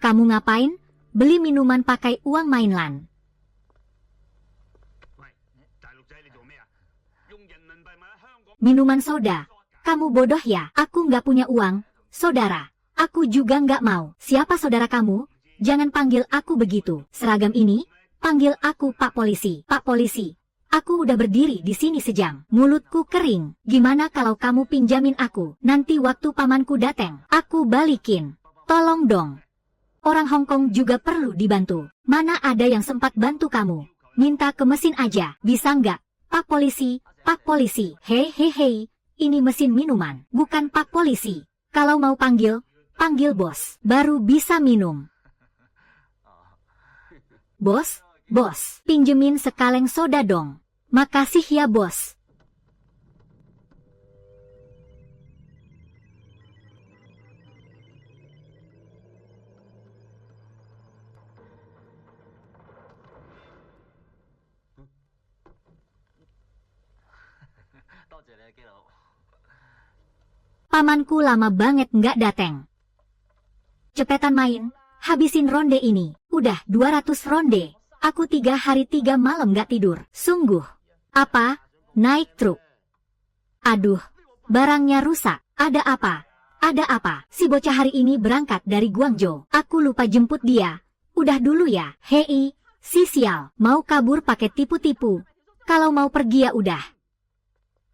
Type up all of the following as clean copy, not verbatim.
Kamu ngapain? Beli minuman pakai uang mainan. Minuman soda. Kamu bodoh ya? Aku nggak punya uang, saudara. Aku juga nggak mau. Siapa saudara kamu? Jangan panggil aku begitu. Seragam ini, panggil aku Pak Polisi. Pak Polisi. Aku udah berdiri di sini sejam. Mulutku kering. Gimana kalau kamu pinjamin aku? Nanti waktu pamanku datang, aku balikin. Tolong dong. Orang Hong Kong juga perlu dibantu. Mana ada yang sempat bantu kamu? Minta ke mesin aja. Bisa nggak? Pak Polisi, Pak Polisi. Hei hei hei. Ini mesin minuman, bukan Pak Polisi. Kalau mau panggil, panggil bos. Baru bisa minum. Bos, bos, pinjemin sekaleng soda dong. Makasih ya bos. Pamanku lama banget nggak dateng. Cepetan main, habisin ronde ini. Udah 200 ronde. Aku 3 hari 3 malam nggak tidur. Sungguh. Apa? Naik truk. Aduh, barangnya rusak. Ada apa? Ada apa? Si bocah hari ini berangkat dari Guangzhou. Aku lupa jemput dia. Udah dulu ya. Hei, si sial. Mau kabur pakai tipu-tipu. Kalau mau pergi ya udah.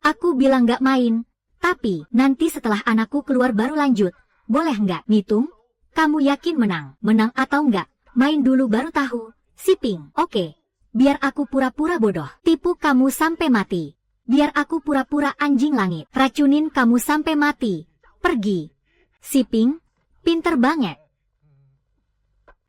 Aku bilang nggak main. Tapi, nanti setelah anakku keluar baru lanjut. Boleh nggak ngitung? Kamu yakin menang? Menang atau nggak? Main dulu baru tahu. Siping, oke. Biar aku pura-pura bodoh. Tipu kamu sampai mati. Biar aku pura-pura anjing langit. Racunin kamu sampai mati. Pergi. Siping, pinter banget.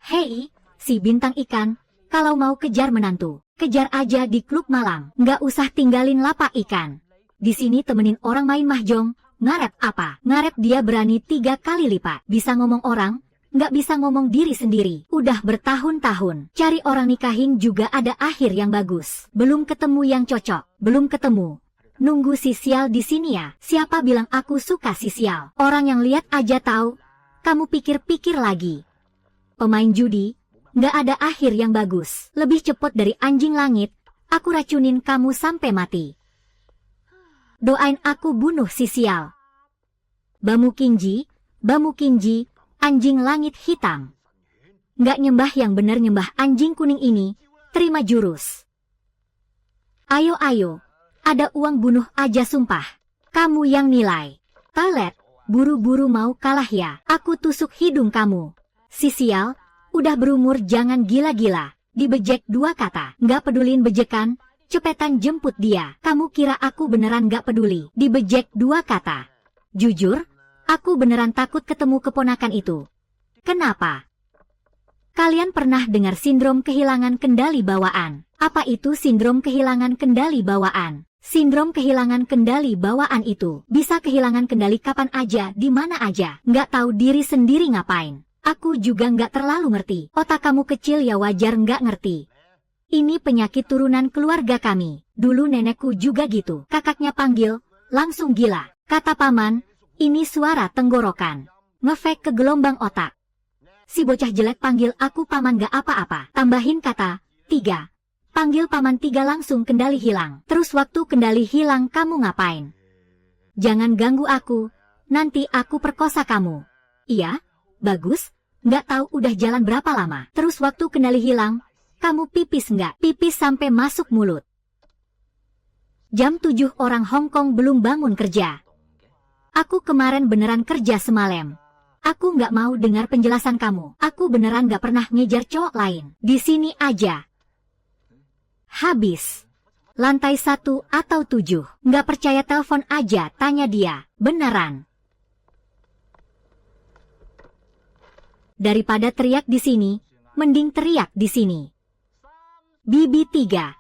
Hei, si bintang ikan. Kalau mau kejar menantu, kejar aja di klub malam. Nggak usah tinggalin lapak ikan. Di sini temenin orang main mahjong. Ngaret apa? Ngaret dia berani 3 kali lipat. Bisa ngomong orang, nggak bisa ngomong diri sendiri. Udah bertahun-tahun. Cari orang nikahin juga ada akhir yang bagus. Belum ketemu yang cocok. Belum ketemu. Nunggu si sial di sini ya. Siapa bilang aku suka si sial? Orang yang lihat aja tahu. Kamu pikir-pikir lagi. Pemain judi, nggak ada akhir yang bagus. Lebih cepat dari anjing langit. Aku racunin kamu sampai mati. Doain aku bunuh si sial. Bamu Kinji, anjing langit hitam. Nggak nyembah yang bener nyembah anjing kuning ini, terima jurus. Ayo ayo, ada uang bunuh aja sumpah. Kamu yang nilai. Talet, buru-buru mau kalah ya. Aku tusuk hidung kamu. Si sial, udah berumur jangan gila-gila. Dibejek 2 kata. Nggak pedulin bejekan. Cepetan jemput dia. Kamu kira aku beneran gak peduli? Dibejek 2 kata. Jujur, aku beneran takut ketemu keponakan itu. Kenapa? Kalian pernah dengar sindrom kehilangan kendali bawaan? Apa itu sindrom kehilangan kendali bawaan? Sindrom kehilangan kendali bawaan itu bisa kehilangan kendali kapan aja, di mana aja. Nggak tahu diri sendiri ngapain. Aku juga nggak terlalu ngerti. Otak kamu kecil ya wajar nggak ngerti. Ini penyakit turunan keluarga kami. Dulu nenekku juga gitu. Kakaknya panggil, langsung gila. Kata paman, ini suara tenggorokan. Ngefek ke gelombang otak. Si bocah jelek panggil aku paman gak apa-apa. Tambahin kata, 3. Panggil paman 3 langsung kendali hilang. Terus waktu kendali hilang kamu ngapain? Jangan ganggu aku. Nanti aku perkosa kamu. Iya? Bagus? Nggak tahu udah jalan berapa lama. Terus waktu kendali hilang, kamu pipis nggak? Pipis sampai masuk mulut. Jam 7 orang Hong Kong belum bangun kerja. Aku kemarin beneran kerja semalam. Aku nggak mau dengar penjelasan kamu. Aku beneran nggak pernah ngejar cowok lain. Di sini aja. Habis. Lantai 1 atau 7. Nggak percaya telepon aja, tanya dia. Beneran. Daripada teriak di sini, mending teriak di sini. Bibi 3.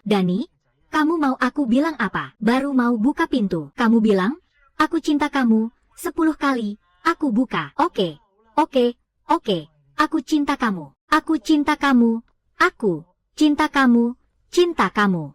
Dani, kamu mau aku bilang apa? Baru mau buka pintu. Kamu bilang, aku cinta kamu, 10 kali. Aku buka. Oke. Aku cinta kamu. Aku cinta kamu. Aku cinta kamu. Cinta kamu.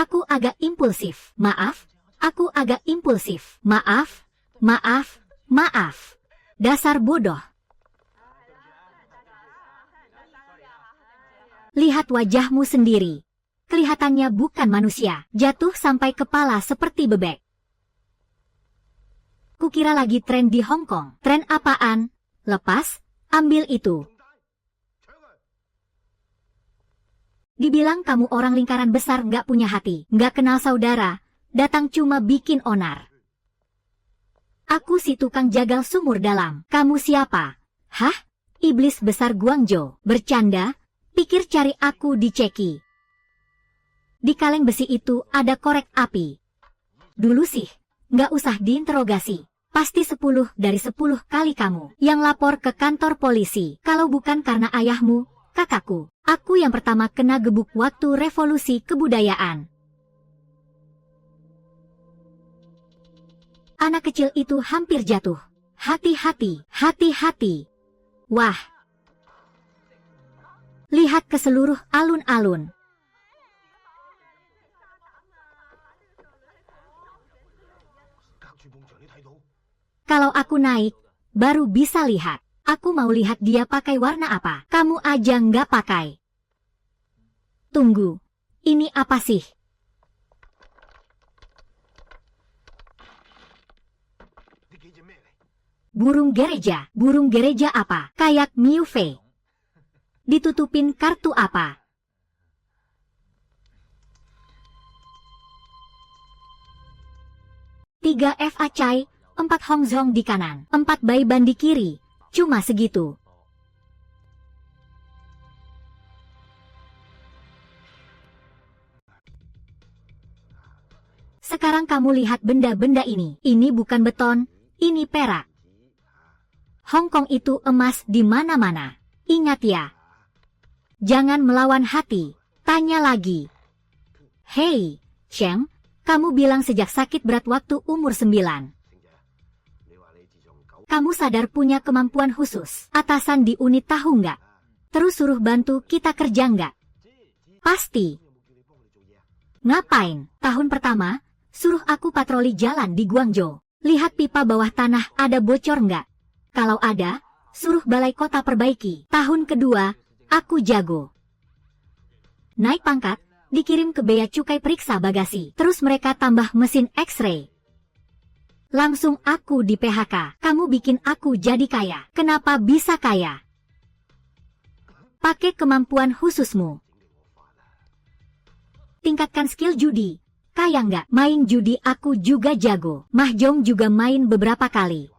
Aku agak impulsif. Maaf, aku agak impulsif. Maaf, maaf, maaf. Dasar bodoh. Lihat wajahmu sendiri. Kelihatannya bukan manusia. Jatuh sampai kepala seperti bebek. Kukira lagi tren di Hong Kong. Tren apaan? Lepas, ambil itu. Dibilang kamu orang lingkaran besar nggak punya hati, nggak kenal saudara, datang cuma bikin onar. Aku si tukang jagal sumur dalam. Kamu siapa? Hah? Iblis besar Guangzhou. Bercanda? Pikir cari aku di Ceki. Di kaleng besi itu ada korek api. Dulu sih, nggak usah diinterogasi. Pasti 10 dari 10 kali kamu yang lapor ke kantor polisi. Kalau bukan karena ayahmu, kakakku, aku yang pertama kena gebuk waktu revolusi kebudayaan. Anak kecil itu hampir jatuh. Hati-hati, hati-hati. Wah. Lihat ke seluruh alun-alun. Kalau aku naik, baru bisa lihat. Aku mau lihat dia pakai warna apa. Kamu aja nggak pakai. Tunggu. Ini apa sih? Burung gereja. Burung gereja apa? Kayak Miu Fei. Ditutupin kartu apa? Tiga FA Chai, 4 Hong Zhong di kanan, 4 Bai Ban di kiri. Cuma segitu. Sekarang kamu lihat benda-benda ini. Ini bukan beton, ini perak. Hong Kong itu emas di mana-mana. Ingat ya. Jangan melawan hati. Tanya lagi. Hei, Cheng, kamu bilang sejak sakit berat waktu umur 9. Kamu sadar punya kemampuan khusus. Atasan di unit tahu nggak? Terus suruh bantu kita kerja nggak? Pasti. Ngapain? Tahun pertama, suruh aku patroli jalan di Guangzhou. Lihat pipa bawah tanah ada bocor nggak? Kalau ada, suruh balai kota perbaiki. Tahun kedua, aku jago. Naik pangkat, dikirim ke bea cukai periksa bagasi. Terus mereka tambah mesin X-ray. Langsung aku di PHK. Kamu bikin aku jadi kaya. Kenapa bisa kaya? Pakai kemampuan khususmu. Tingkatkan skill judi. Kaya nggak? Main judi aku juga jago. Mahjong juga main beberapa kali.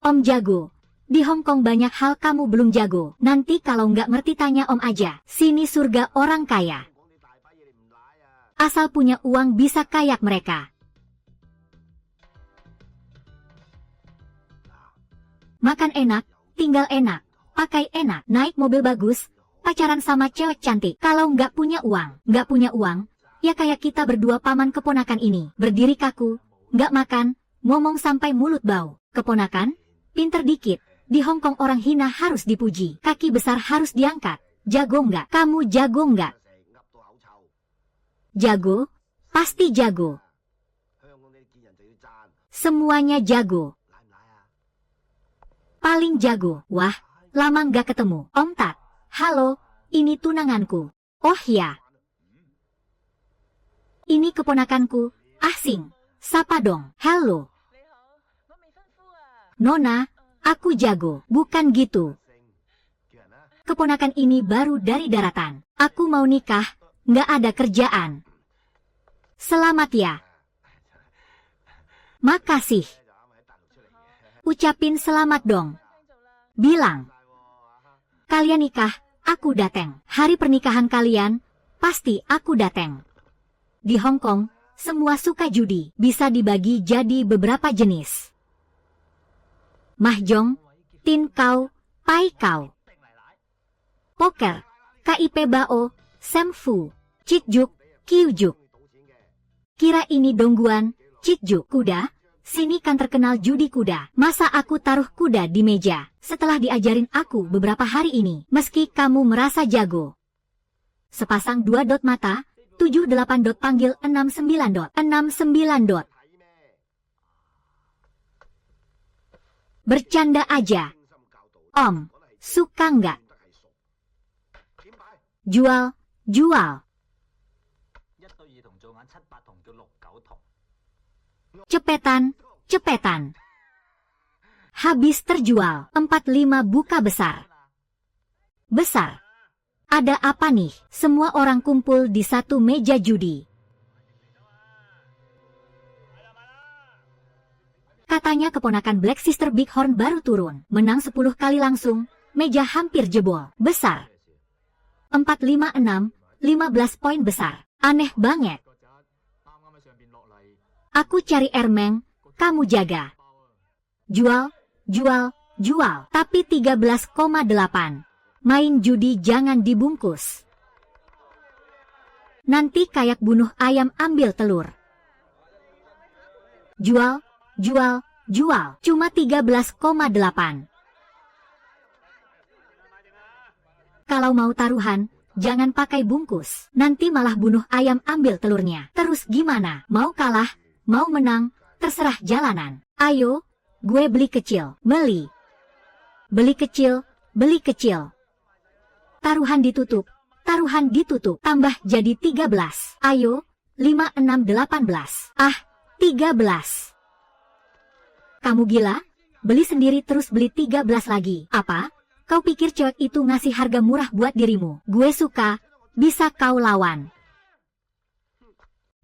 Om jago. Di Hong Kong banyak hal kamu belum jago. Nanti kalau nggak ngerti tanya Om aja. Sini surga orang kaya. Asal punya uang bisa kayak mereka. Makan enak, tinggal enak, pakai enak, naik mobil bagus, pacaran sama cewek cantik. Kalau nggak punya uang, ya kayak kita berdua paman keponakan ini. Berdiri kaku, nggak makan, ngomong sampai mulut bau. Keponakan, pinter dikit. Di Hong Kong orang hina harus dipuji. Kaki besar harus diangkat. Jago nggak? Kamu jago nggak? Jago, pasti jago. Semuanya jago. Paling jago. Wah, lama nggak ketemu. Om Tat, halo, ini tunanganku. Oh ya. Ini keponakanku, Asing. Sapa dong. Halo. Nona, aku jago. Bukan gitu. Keponakan ini baru dari daratan. Aku mau nikah, nggak ada kerjaan. Selamat ya. Makasih. Ucapin selamat dong. Bilang. Kalian nikah, aku dateng. Hari pernikahan kalian, pasti aku dateng. Di Hong Kong, semua suka judi. Bisa dibagi jadi beberapa jenis. Mahjong, tin kau, pai kau. Poker, KIP bao, semfu, cikjuk, kiujuk. Kira ini dongguan, cikjuk, kuda. Sini kan terkenal judi kuda. Masa aku taruh kuda di meja? Setelah diajarin aku beberapa hari ini, meski kamu merasa jago. Sepasang 2 dot mata, 78 dot panggil 69 dot. 69 dot. Bercanda aja. Om, suka nggak? Jual, jual. Cepetan, cepetan. Habis terjual. 45 buka besar. Besar. Ada apa nih? Semua orang kumpul di satu meja judi. Katanya keponakan Black Sister Bighorn baru turun. Menang 10 kali langsung. Meja hampir jebol. Besar. 456, 15 poin besar. Aneh banget. Aku cari Ermeng, kamu jaga. Jual, jual, jual. Tapi 13,8. Main judi jangan dibungkus. Nanti kayak bunuh ayam ambil telur. Jual, jual, jual. Cuma 13,8. Kalau mau taruhan, jangan pakai bungkus. Nanti malah bunuh ayam ambil telurnya. Terus gimana? Mau kalah? Mau menang? Terserah jalanan. Ayo, gue beli kecil. Beli. Beli kecil, beli kecil. Taruhan ditutup. Taruhan ditutup. Tambah jadi 13. Ayo, 5, 6, 18. Ah, 13. Kamu gila? Beli sendiri terus beli 13 lagi. Apa? Kau pikir cewek itu ngasih harga murah buat dirimu? Gue suka, bisa kau lawan.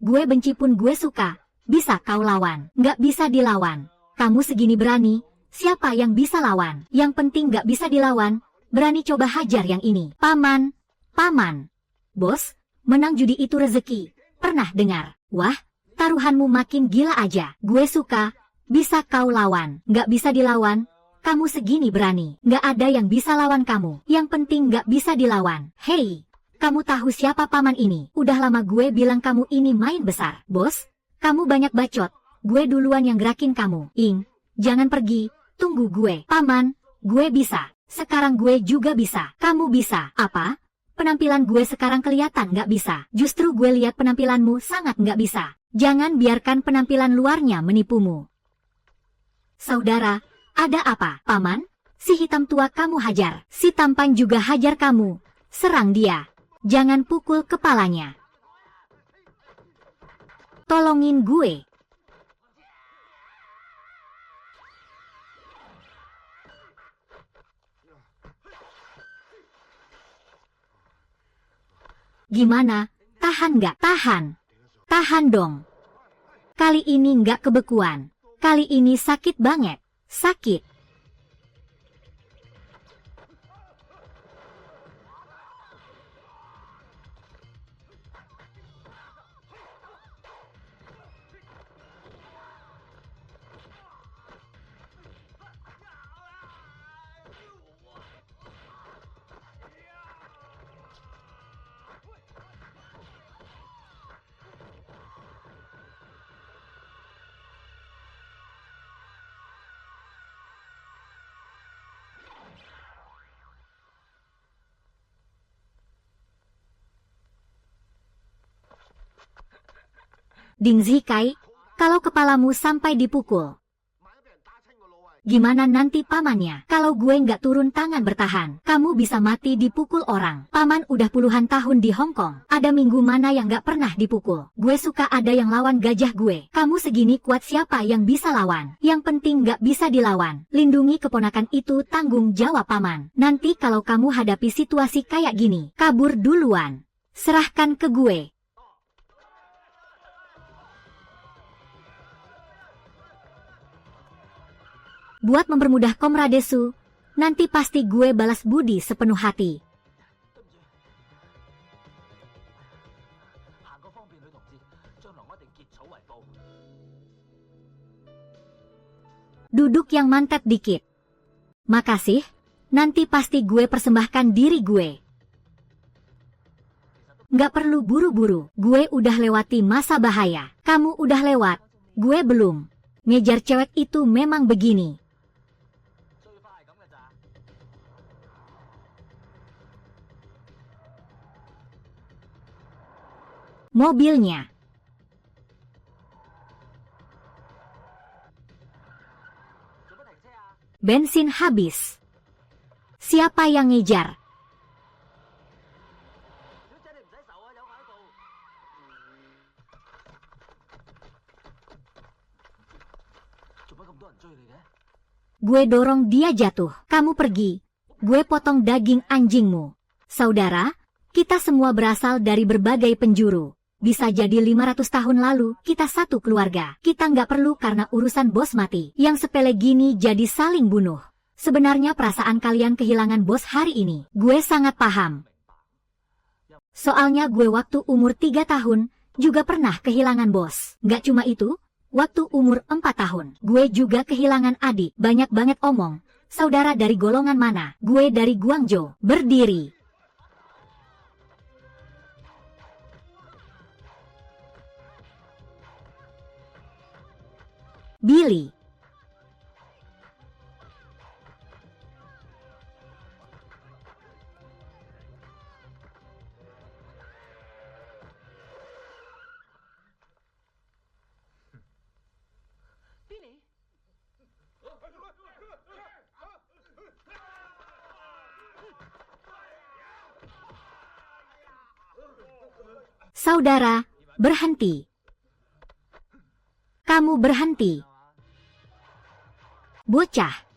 Gue benci pun gue suka, bisa kau lawan. Nggak bisa dilawan. Kamu segini berani, siapa yang bisa lawan? Yang penting nggak bisa dilawan, berani coba hajar yang ini. Paman, paman. Bos, menang judi itu rezeki. Pernah dengar? Wah, taruhanmu makin gila aja. Gue suka, bisa kau lawan. Nggak bisa dilawan, kamu segini berani. Nggak ada yang bisa lawan kamu. Yang penting nggak bisa dilawan. Hei, kamu tahu siapa paman ini? Udah lama gue bilang kamu ini main besar. Bos, kamu banyak bacot. Gue duluan yang gerakin kamu. Ing, jangan pergi, tunggu gue. Paman, gue bisa. Sekarang gue juga bisa. Kamu bisa. Apa? Penampilan gue sekarang kelihatan nggak bisa. Justru gue lihat penampilanmu sangat nggak bisa. Jangan biarkan penampilan luarnya menipumu. Saudara, ada apa, paman? Si hitam tua kamu hajar. Si tampan juga hajar kamu. Serang dia. Jangan pukul kepalanya. Tolongin gue. Gimana? Tahan nggak? Tahan. Tahan dong. Kali ini nggak kebekuan. Kali ini sakit banget. Sakit. Ding Zikai, kalau kepalamu sampai dipukul, gimana nanti pamannya? Kalau gue nggak turun tangan bertahan, kamu bisa mati dipukul orang. Paman udah puluhan tahun di Hong Kong. Ada minggu mana yang nggak pernah dipukul? Gue suka ada yang lawan gajah gue. Kamu segini kuat, siapa yang bisa lawan? Yang penting nggak bisa dilawan. Lindungi keponakan itu, tanggung jawab paman. Nanti kalau kamu hadapi situasi kayak gini, kabur duluan. Serahkan ke gue. Buat mempermudah Komradesu, nanti pasti gue balas budi sepenuh hati. Duduk yang mantap dikit. Makasih, nanti pasti gue persembahkan diri gue. Nggak perlu buru-buru, gue udah lewati masa bahaya. Kamu udah lewat, gue belum. Ngejar cewek itu memang begini. mobilnya. Bensin habis. Siapa yang ngejar? Gue dorong dia jatuh. Kamu pergi. Gue potong daging anjingmu. Saudara, kita semua berasal dari berbagai penjuru. Bisa jadi 500 tahun lalu, kita satu keluarga. Kita nggak perlu karena urusan bos mati. Yang sepele gini jadi saling bunuh. Sebenarnya perasaan kalian kehilangan bos hari ini. Gue sangat paham. Soalnya gue waktu umur 3 tahun, juga pernah kehilangan bos. Nggak cuma itu, waktu umur 4 tahun, gue juga kehilangan adik. Banyak banget omong. Saudara dari golongan mana? Gue dari Guangzhou. Berdiri. Billy. Saudara, berhenti. Kamu berhenti. Bocah.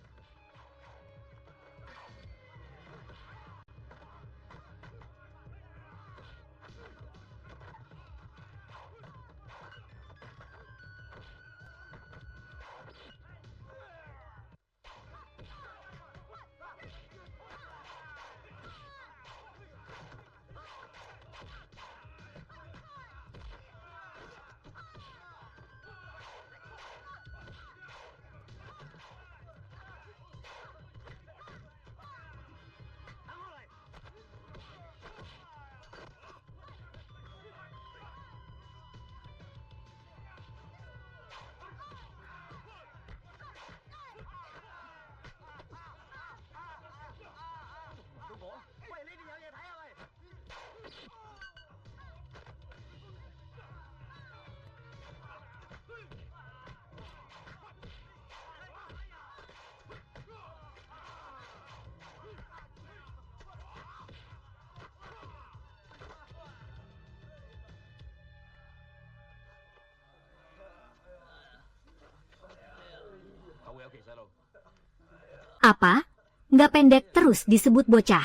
Apa? Nggak pendek terus disebut bocah.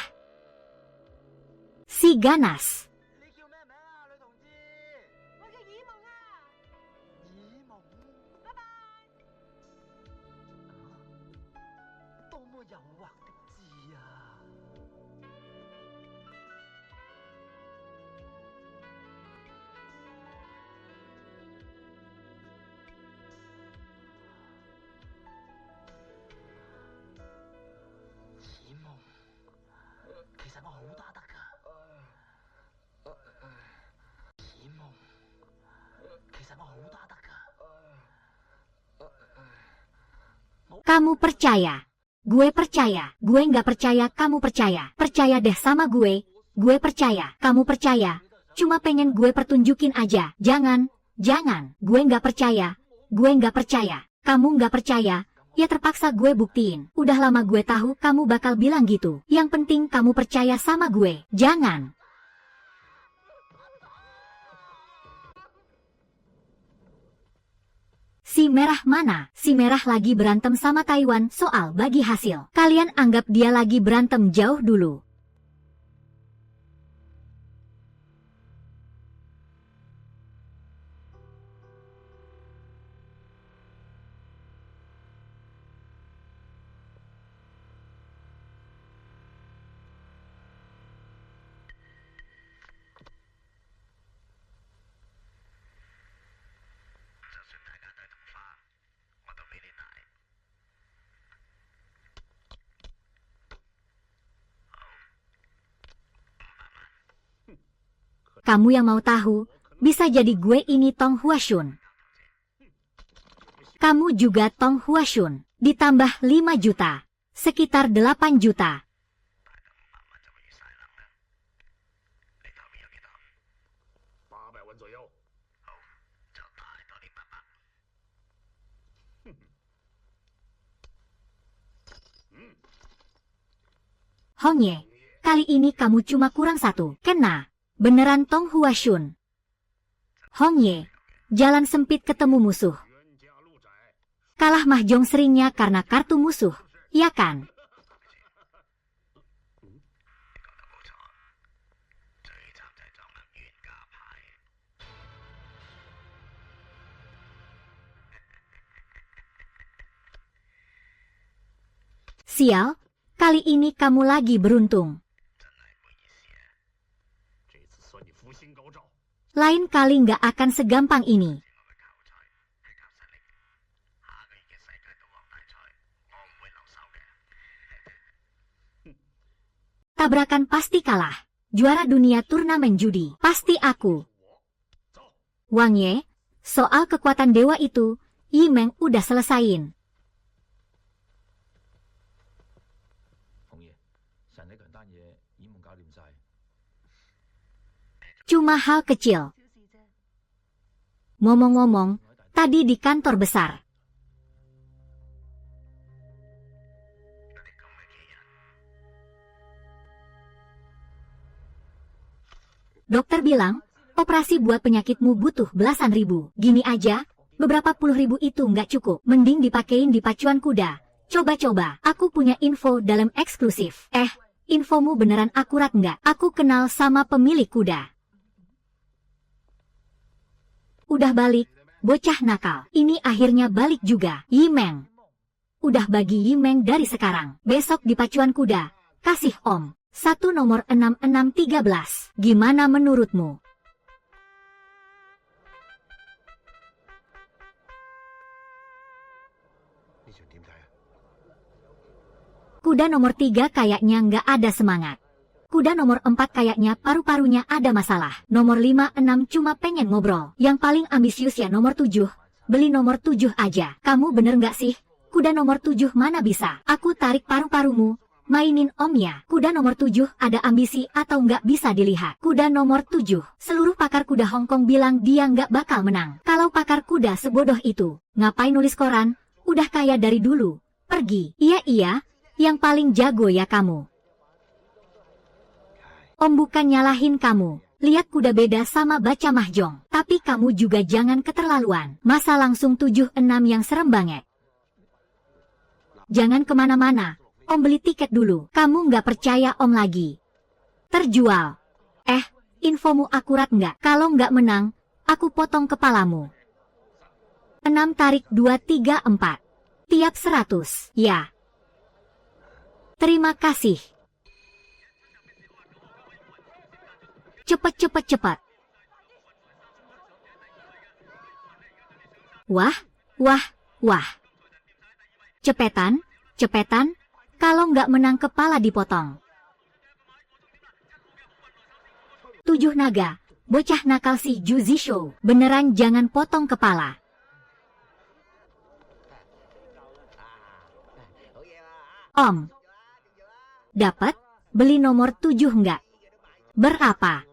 Si ganas. Kamu percaya? Gue percaya. Gue nggak percaya kamu percaya. Percaya deh sama gue. Gue percaya. Kamu percaya. Cuma pengen gue pertunjukin aja. Jangan. Jangan. Gue nggak percaya. Gue nggak percaya. Kamu nggak percaya. Ya terpaksa gue buktiin. Udah lama gue tahu kamu bakal bilang gitu. Yang penting kamu percaya sama gue. Jangan. Si merah mana? Si merah lagi berantem sama Taiwan soal bagi hasil. Kalian anggap dia lagi berantem jauh dulu. Kamu yang mau tahu, bisa jadi gue ini Tong Huashun. Kamu juga Tong Huashun, ditambah 5 juta, sekitar 8 juta. Hongye, kali ini kamu cuma kurang satu. Kena. Beneran Tong Huashun. Hongye, jalan sempit ketemu musuh. Kalah Mahjong seringnya karena kartu musuh, ya kan? Sial, kali ini kamu lagi beruntung. Lain kali nggak akan segampang ini. Tabrakan pasti kalah. Juara dunia turnamen judi, pasti aku. Wang Ye, soal kekuatan dewa itu, Yi Meng udah selesain. Cuma hal kecil. Ngomong-ngomong, tadi di kantor besar. Dokter bilang, operasi buat penyakitmu butuh belasan ribu. Gini aja, beberapa puluh ribu itu nggak cukup. Mending dipakein di pacuan kuda. Coba-coba, aku punya info dalam eksklusif. Infomu beneran akurat nggak? Aku kenal sama pemilik kuda. Udah balik, bocah nakal. Ini akhirnya balik juga. Yi Meng. Udah bagi Yi Meng dari sekarang. Besok di pacuan kuda. Kasih Om. 1 nomor 6613. Gimana menurutmu? Kuda nomor 3 kayaknya nggak ada semangat. Kuda nomor 4 kayaknya paru-parunya ada masalah. Nomor 5-6 cuma pengen ngobrol. Yang paling ambisius ya nomor 7. Beli nomor 7 aja. Kamu bener nggak sih? Kuda nomor 7 mana bisa? Aku tarik paru-parumu. Mainin Om ya. Kuda nomor 7 ada ambisi atau nggak bisa dilihat. Kuda nomor 7. Seluruh pakar kuda Hong Kong bilang dia nggak bakal menang. Kalau pakar kuda sebodoh itu, ngapain nulis koran? Udah kaya dari dulu. Pergi. Iya. Yang paling jago ya kamu. Om bukan nyalahin kamu. Lihat kuda beda sama baca mahjong. Tapi kamu juga jangan keterlaluan. Masa langsung 7-6 yang serem banget. Jangan kemana-mana. Om beli tiket dulu. Kamu nggak percaya Om lagi. Terjual. Infomu akurat nggak? Kalau nggak menang, aku potong kepalamu. 6 tarik 2 3 4. Tiap 100. Ya. Terima kasih. Cepet. Wah. Cepetan. Kalau nggak menang kepala dipotong. 7 naga, bocah nakal si Zhu Zishou. Beneran jangan potong kepala. Om. Dapat, beli nomor 7 nggak? Berapa?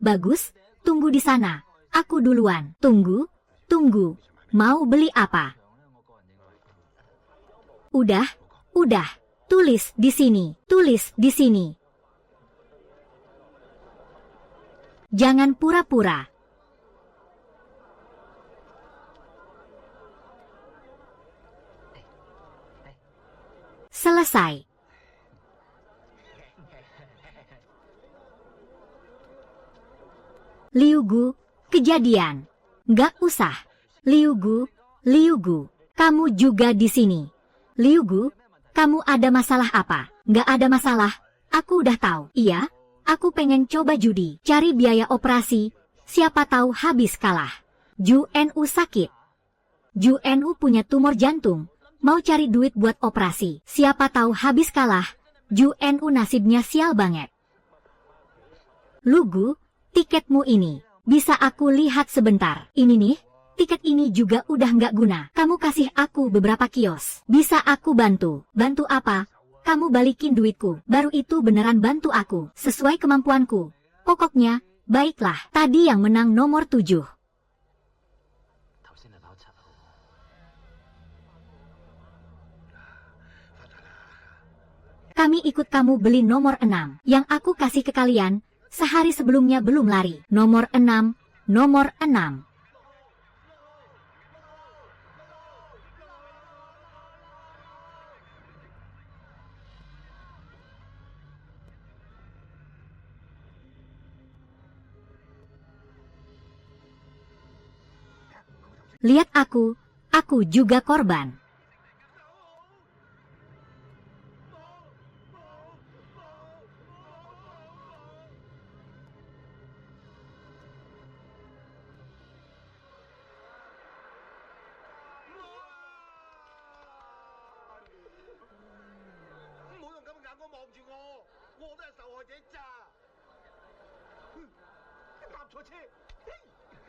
Bagus, tunggu di sana. Aku duluan. Tunggu. Mau beli apa? Udah. Tulis di sini. Jangan pura-pura. Selesai. Liu Gu, kejadian. Nggak usah. Liu Gu, kamu juga di sini. Liu Gu, kamu ada masalah apa? Nggak ada masalah, aku udah tahu. Iya, aku pengen coba judi, cari biaya operasi, siapa tahu habis kalah. Zhu Nu sakit. Zhu Nu punya tumor jantung, mau cari duit buat operasi, siapa tahu habis kalah. Zhu Nu nasibnya sial banget. Lu Gu, tiketmu ini, bisa aku lihat sebentar? Ini nih, tiket ini juga udah nggak guna. Kamu kasih aku beberapa kios. Bisa aku bantu? Bantu apa? Kamu balikin duitku. Baru itu beneran bantu aku. Sesuai kemampuanku. Pokoknya, baiklah. Tadi yang menang nomor 7. Kami ikut kamu beli nomor 6. Yang aku kasih ke kalian, sehari sebelumnya belum lari. Nomor 6, nomor 6. Lihat aku juga korban.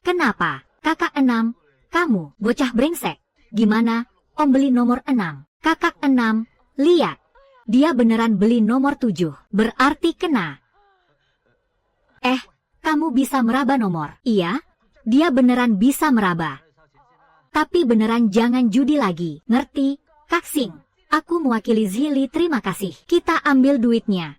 Kenapa, kakak 6? Kamu, bocah brengsek. Gimana, om beli nomor 6? Kakak 6, lihat. Dia beneran beli nomor 7. Berarti kena. Kamu bisa meraba nomor. Iya, dia beneran bisa meraba. Tapi beneran jangan judi lagi. Ngerti, Kak Sing? Aku mewakili Zili, terima kasih. Kita ambil duitnya.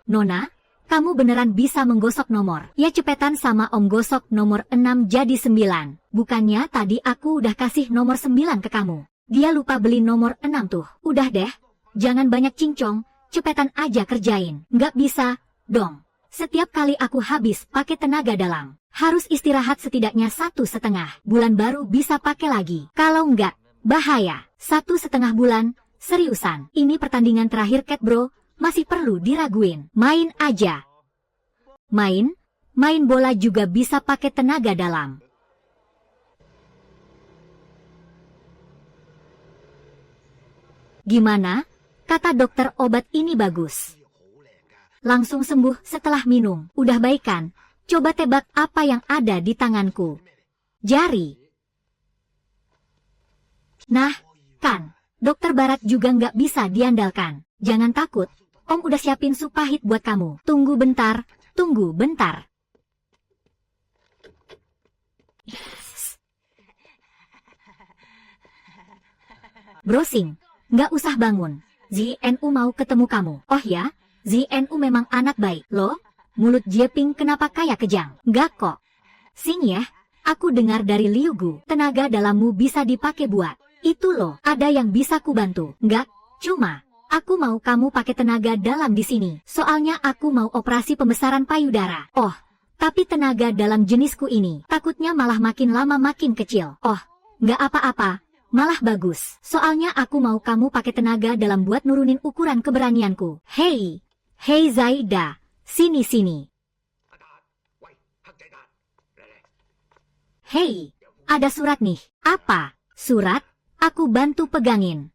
Nona, kamu beneran bisa menggosok nomor. Ya cepetan sama om gosok nomor 6 jadi 9. Bukannya tadi aku udah kasih nomor 9 ke kamu. Dia lupa beli nomor 6 tuh. Udah deh, jangan banyak cincong, cepetan aja kerjain. Nggak bisa, dong. Setiap kali aku habis pakai tenaga dalam, harus istirahat setidaknya 1,5 bulan baru bisa pakai lagi. Kalau nggak, bahaya. 1,5 bulan, seriusan. Ini pertandingan terakhir Cat Bro. Masih perlu diraguin. Main aja. Main bola juga bisa pakai tenaga dalam. Gimana? Kata dokter obat ini bagus. Langsung sembuh setelah minum. Udah baik kan? Coba tebak apa yang ada di tanganku. Jari. Nah, kan. Dokter Barat juga nggak bisa diandalkan. Jangan takut. Om udah siapin sup pahit buat kamu. Tunggu bentar. Browsing, nggak usah bangun. ZNU mau ketemu kamu. Oh ya, ZNU memang anak baik. Loh, mulut Jeping kenapa kayak kejang? Nggak kok. Sing ya, aku dengar dari Liu Gu, tenaga dalammu bisa dipakai buat. Itu loh, ada yang bisa ku bantu. Nggak, cuma aku mau kamu pakai tenaga dalam di sini. Soalnya aku mau operasi pembesaran payudara. Oh, tapi tenaga dalam jenisku ini takutnya malah makin lama makin kecil. Oh, nggak apa-apa, malah bagus. Soalnya aku mau kamu pakai tenaga dalam buat nurunin ukuran keberanianku. Hei Zaida, sini. Hei, ada surat nih. Apa? Surat? Aku bantu pegangin.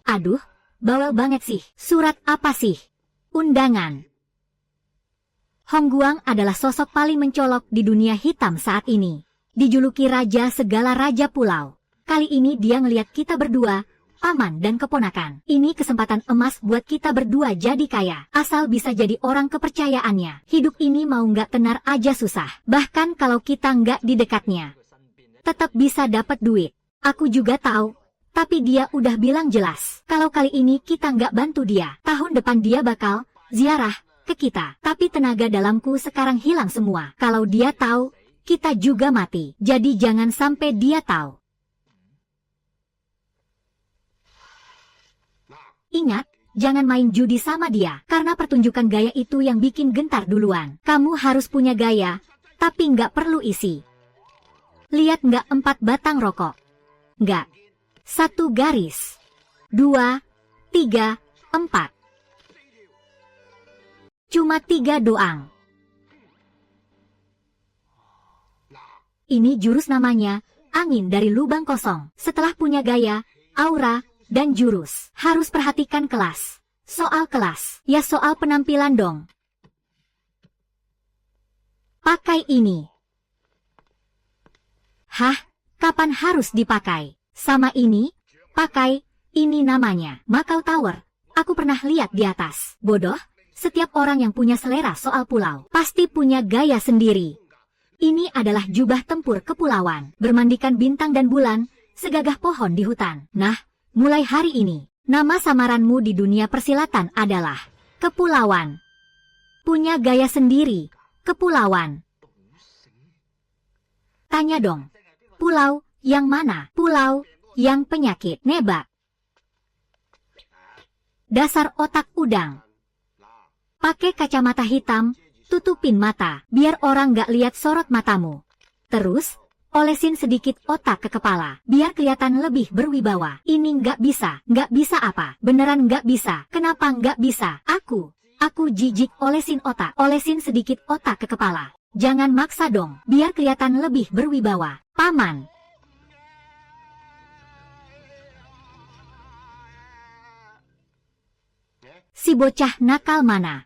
Aduh, bawel banget sih. Surat apa sih? Undangan. Hong Guang adalah sosok paling mencolok di dunia hitam saat ini. Dijuluki raja segala raja pulau. Kali ini dia ngeliat kita berdua, paman dan keponakan. Ini kesempatan emas buat kita berdua jadi kaya. Asal bisa jadi orang kepercayaannya. Hidup ini mau nggak tenar aja susah. Bahkan kalau kita nggak di dekatnya, tetap bisa dapat duit. Aku juga tahu. Tapi dia udah bilang jelas, kalau kali ini kita nggak bantu dia, tahun depan dia bakal ziarah ke kita. Tapi tenaga dalamku sekarang hilang semua. Kalau dia tahu, kita juga mati. Jadi jangan sampai dia tahu. Ingat, jangan main judi sama dia, karena pertunjukan gaya itu yang bikin gentar duluan. Kamu harus punya gaya, tapi nggak perlu isi. Lihat nggak 4 batang rokok? Nggak. 1 garis. 2, 3, 4. Cuma 3 doang. Ini jurus namanya, angin dari lubang kosong. Setelah punya gaya, aura, dan jurus, harus perhatikan kelas. Soal kelas, ya soal penampilan dong. Pakai ini. Hah? Kapan harus dipakai? Sama ini, pakai, ini namanya Macau Tower. Aku pernah lihat di atas. Bodoh, setiap orang yang punya selera soal pulau, pasti punya gaya sendiri. Ini adalah jubah tempur kepulauan. Bermandikan bintang dan bulan, segagah pohon di hutan. Nah, mulai hari ini, nama samaranmu di dunia persilatan adalah Kepulauan. Punya gaya sendiri, Kepulauan. Tanya dong, pulau yang mana? Pulau yang penyakit, nebak. Dasar otak udang. Pakai kacamata hitam, tutupin mata, biar orang gak lihat sorot matamu. Terus, olesin sedikit otak ke kepala, biar kelihatan lebih berwibawa. Ini nggak bisa apa? Beneran nggak bisa. Kenapa nggak bisa? Aku jijik. Olesin otak, olesin sedikit otak ke kepala. Jangan maksa dong, biar kelihatan lebih berwibawa. Paman. Si bocah nakal mana?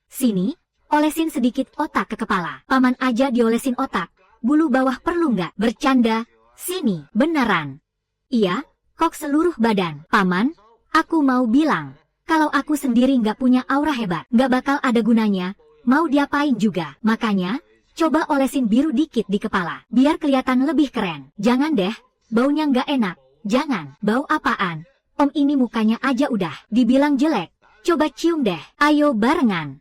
Sini, olesin sedikit otak ke kepala. Paman aja diolesin otak. Bulu bawah perlu nggak? Bercanda. Sini, beneran. Iya, kok seluruh badan. Paman, aku mau bilang, kalau aku sendiri nggak punya aura hebat, nggak bakal ada gunanya. Mau diapain juga. Makanya, coba olesin biru dikit di kepala, biar kelihatan lebih keren. Jangan deh, baunya nggak enak. Jangan, bau apaan? Om ini mukanya aja udah dibilang jelek. Coba cium deh, ayo barengan.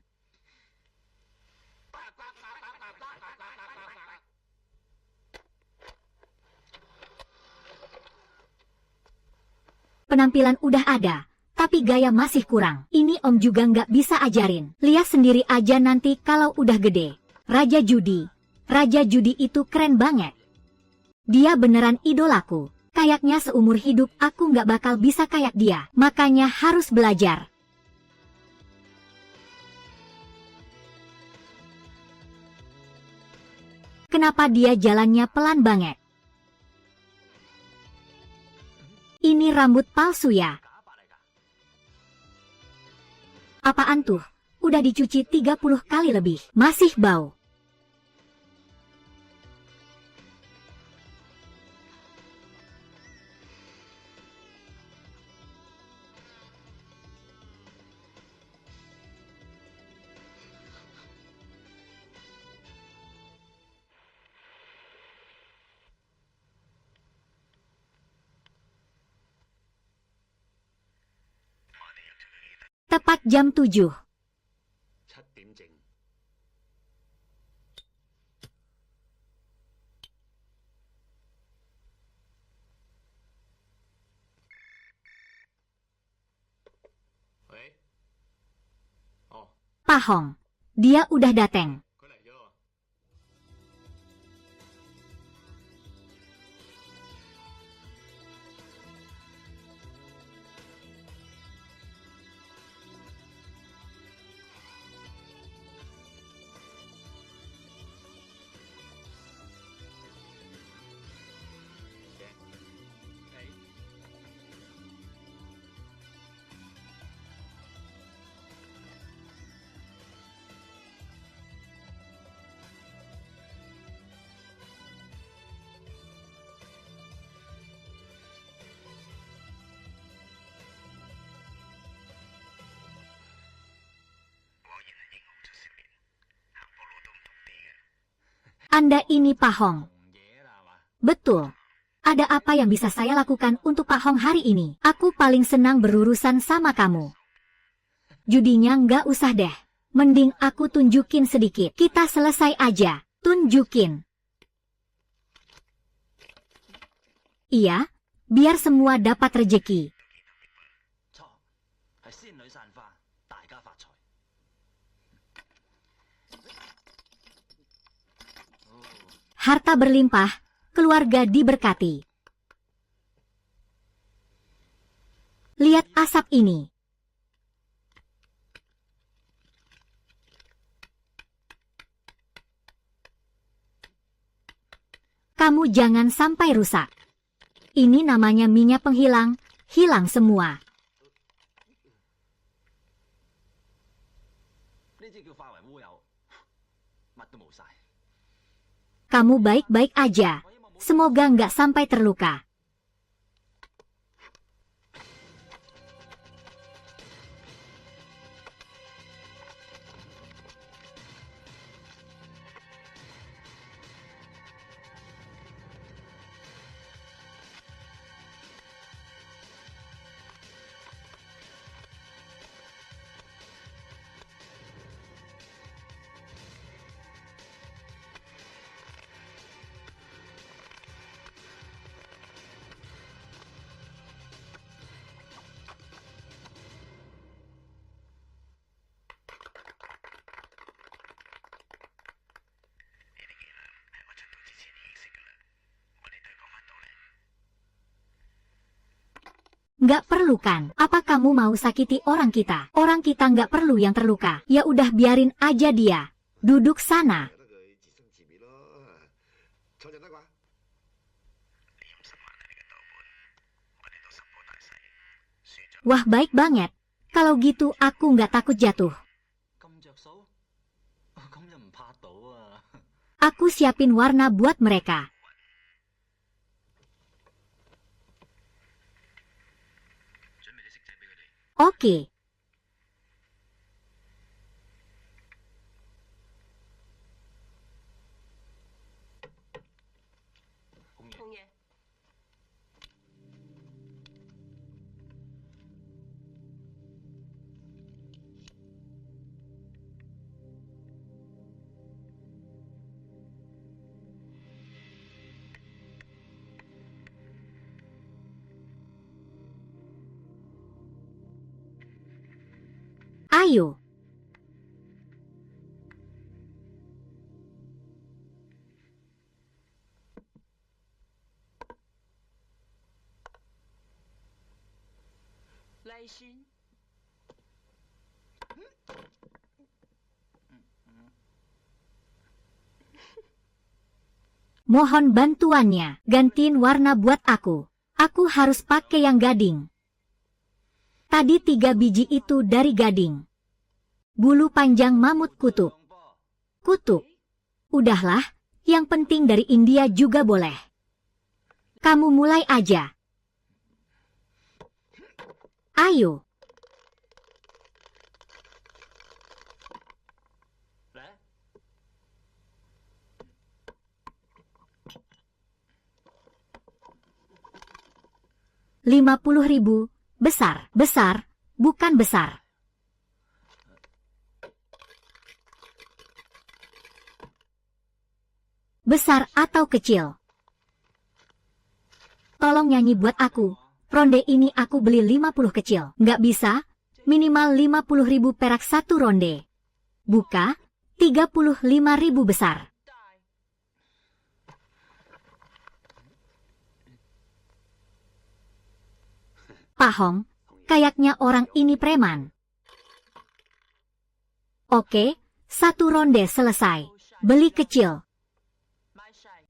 Penampilan udah ada, tapi gaya masih kurang. Ini om juga nggak bisa ajarin. Lihat sendiri aja nanti kalau udah gede. Raja Judi. Raja Judi itu keren banget. Dia beneran idolaku. Kayaknya seumur hidup aku nggak bakal bisa kayak dia. Makanya harus belajar. Kenapa dia jalannya pelan banget? Ini rambut palsu ya? Apaan tuh? Udah dicuci 30 kali lebih. Masih bau. Tepat jam 7. Pahong. Dia udah dateng. Anda ini Pahong. Betul. Ada apa yang bisa saya lakukan untuk Pahong hari ini? Aku paling senang berurusan sama kamu. Judinya nggak usah deh. Mending aku tunjukin sedikit. Kita selesai aja. Tunjukin. Iya, biar semua dapat rejeki. Harta berlimpah, keluarga diberkati. Lihat asap ini. Kamu jangan sampai rusak. Ini namanya minyak penghilang, hilang semua. Kamu baik-baik aja. Semoga nggak sampai terluka. Nggak perlu kan? Apa kamu mau sakiti orang kita? Orang kita nggak perlu yang terluka. Ya udah biarin aja dia. Duduk sana. Wah baik banget. Kalau gitu aku nggak takut jatuh. Aku siapin warna buat mereka. Oke. Ayo. Mohon bantuannya. Gantiin warna buat aku. Aku harus pakai yang gading. Tadi 3 biji itu dari gading. Bulu panjang mamut kutub. Kutub. Udahlah, yang penting dari India juga boleh. Kamu mulai aja. Ayo. Rp50.000. Besar, besar, bukan besar. Besar atau kecil? Tolong nyanyi buat aku. Ronde ini aku beli 50 kecil. Nggak bisa? Minimal 50.000 perak satu ronde. Buka, 35.000 besar. Pak Hong, kayaknya orang ini preman. Oke, 1 ronde selesai. Beli kecil.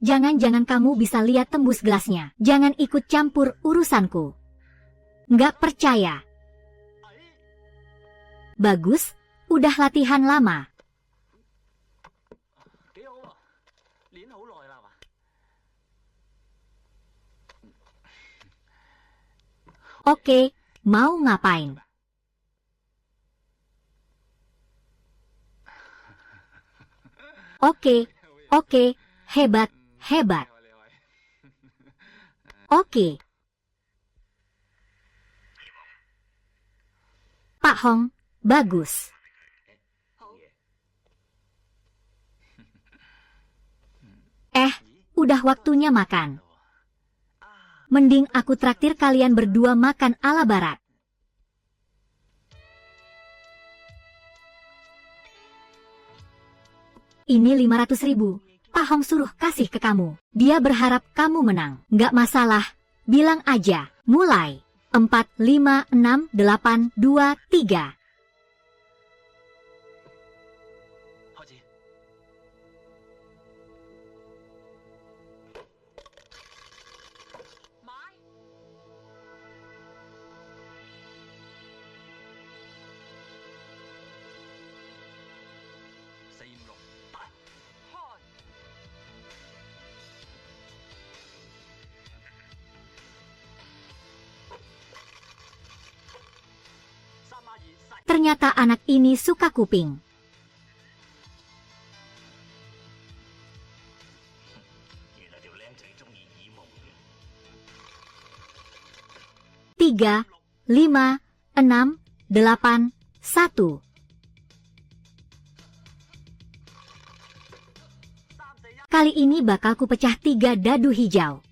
Jangan-jangan kamu bisa lihat tembus gelasnya. Jangan ikut campur urusanku. Nggak percaya. Bagus, udah latihan lama. Oke, mau ngapain? Oke, hebat, hebat. Oke. Pak Hong, bagus. Udah waktunya makan. Mending aku traktir kalian berdua makan ala barat. Ini 500.000. Pak Hong suruh kasih ke kamu. Dia berharap kamu menang. Nggak masalah. Bilang aja. Mulai. 4, 5, 6, 8, 2, 3. Ternyata anak ini suka kuping. Tiga, 5, 6, 8, 1. Kali ini bakal kupecah 3 dadu hijau.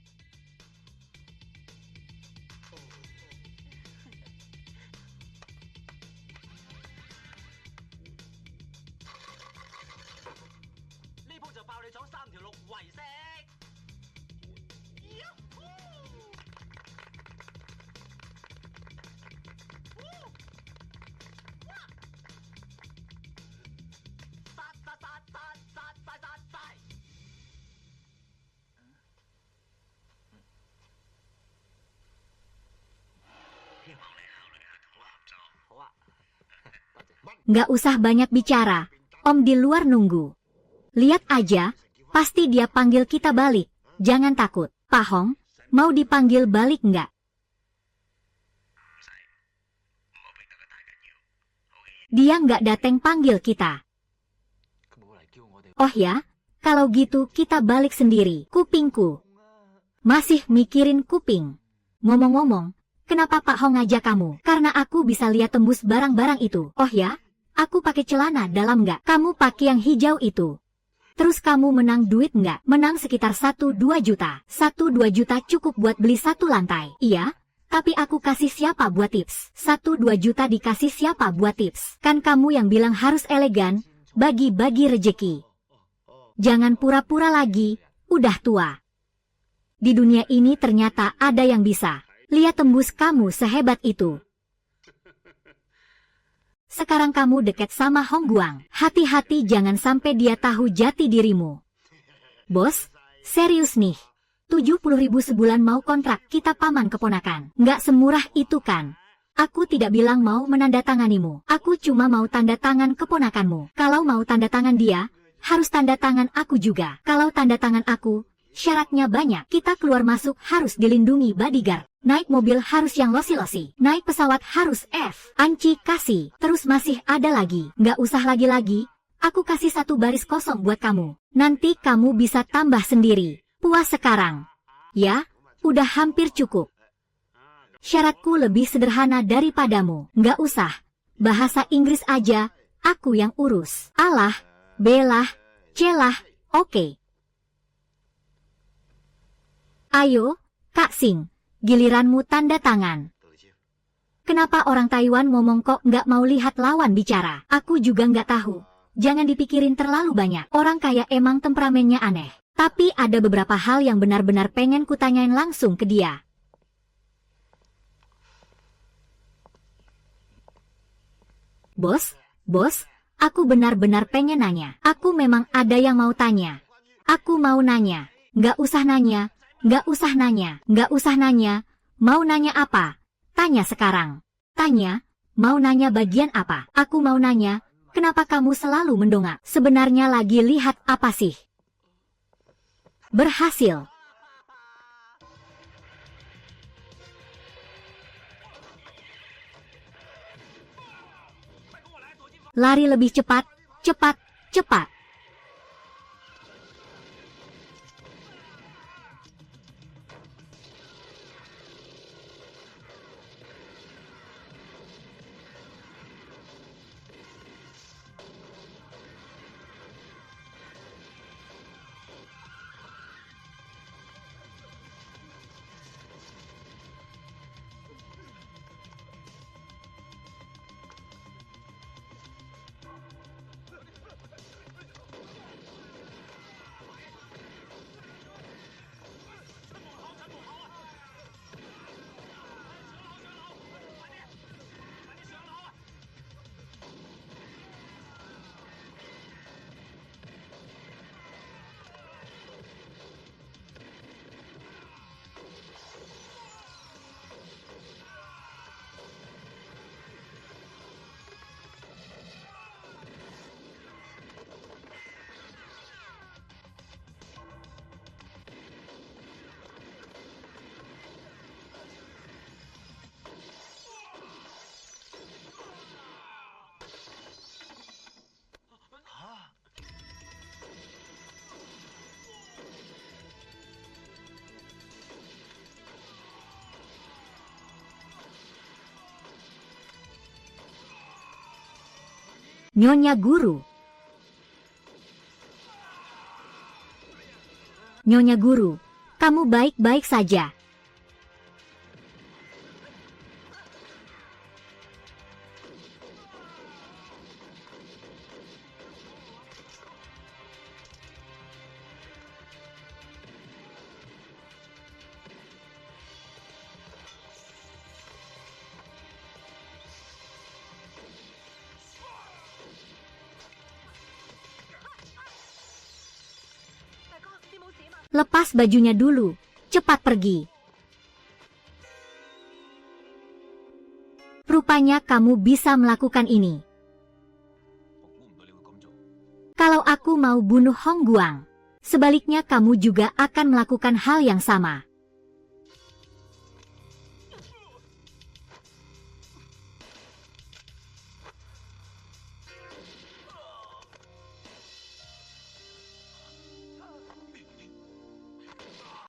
Nggak usah banyak bicara, Om di luar nunggu. Lihat aja, pasti dia panggil kita balik. Jangan takut, Pak Hong, mau dipanggil balik nggak? Dia nggak dateng panggil kita. Oh ya, kalau gitu kita balik sendiri. Kupingku. Masih mikirin kuping. Ngomong-ngomong, kenapa Pak Hong ngajak kamu? Karena aku bisa lihat tembus barang-barang itu. Oh ya, aku pakai celana dalam nggak? Kamu pakai yang hijau itu. Terus kamu menang duit nggak? Menang sekitar 1-2 juta. 1-2 juta cukup buat beli satu lantai. Iya, tapi aku kasih siapa buat tips? 1-2 juta dikasih siapa buat tips? Kan kamu yang bilang harus elegan, bagi-bagi rejeki. Jangan pura-pura lagi, udah tua. Di dunia ini ternyata ada yang bisa. Lihat tembus kamu sehebat itu. Sekarang kamu deket sama Hong Guang. Hati-hati jangan sampai dia tahu jati dirimu. Bos, serius nih. 70.000 sebulan mau kontrak kita paman keponakan. Nggak semurah itu kan. Aku tidak bilang mau menandatanganimu. Aku cuma mau tanda tangan keponakanmu. Kalau mau tanda tangan dia, harus tanda tangan aku juga. Kalau tanda tangan aku, syaratnya banyak. Kita keluar masuk harus dilindungi bodyguard. Naik mobil harus yang losi-losi. Naik pesawat harus F. Anci kasih. Terus masih ada lagi. Nggak usah lagi-lagi. Aku kasih 1 baris kosong buat kamu. Nanti kamu bisa tambah sendiri. Puas sekarang. Ya, udah hampir cukup. Syaratku lebih sederhana daripadamu. Nggak usah. Bahasa Inggris aja, aku yang urus. Alah, belah, celah, oke. Ayo, Kak Sing, giliranmu tanda tangan. Kenapa orang Taiwan ngomong kok nggak mau lihat lawan bicara? Aku juga nggak tahu. Jangan dipikirin terlalu banyak. Orang kaya emang temperamennya aneh. Tapi ada beberapa hal yang benar-benar pengen kutanyain langsung ke dia. Bos, aku benar-benar pengen nanya. Aku memang ada yang mau tanya. Aku mau nanya. Nggak usah nanya. Nggak usah nanya. Nggak usah nanya. Mau nanya apa? Tanya sekarang. Tanya, mau nanya bagian apa? Aku mau nanya, kenapa kamu selalu mendongak? Sebenarnya lagi lihat apa sih? Berhasil. Lari lebih cepat, cepat, cepat. Nyonya Guru. Nyonya Guru, kamu baik-baik saja. Lepas bajunya dulu, cepat pergi. Rupanya kamu bisa melakukan ini. Kalau aku mau bunuh Hong Guang, sebaliknya kamu juga akan melakukan hal yang sama.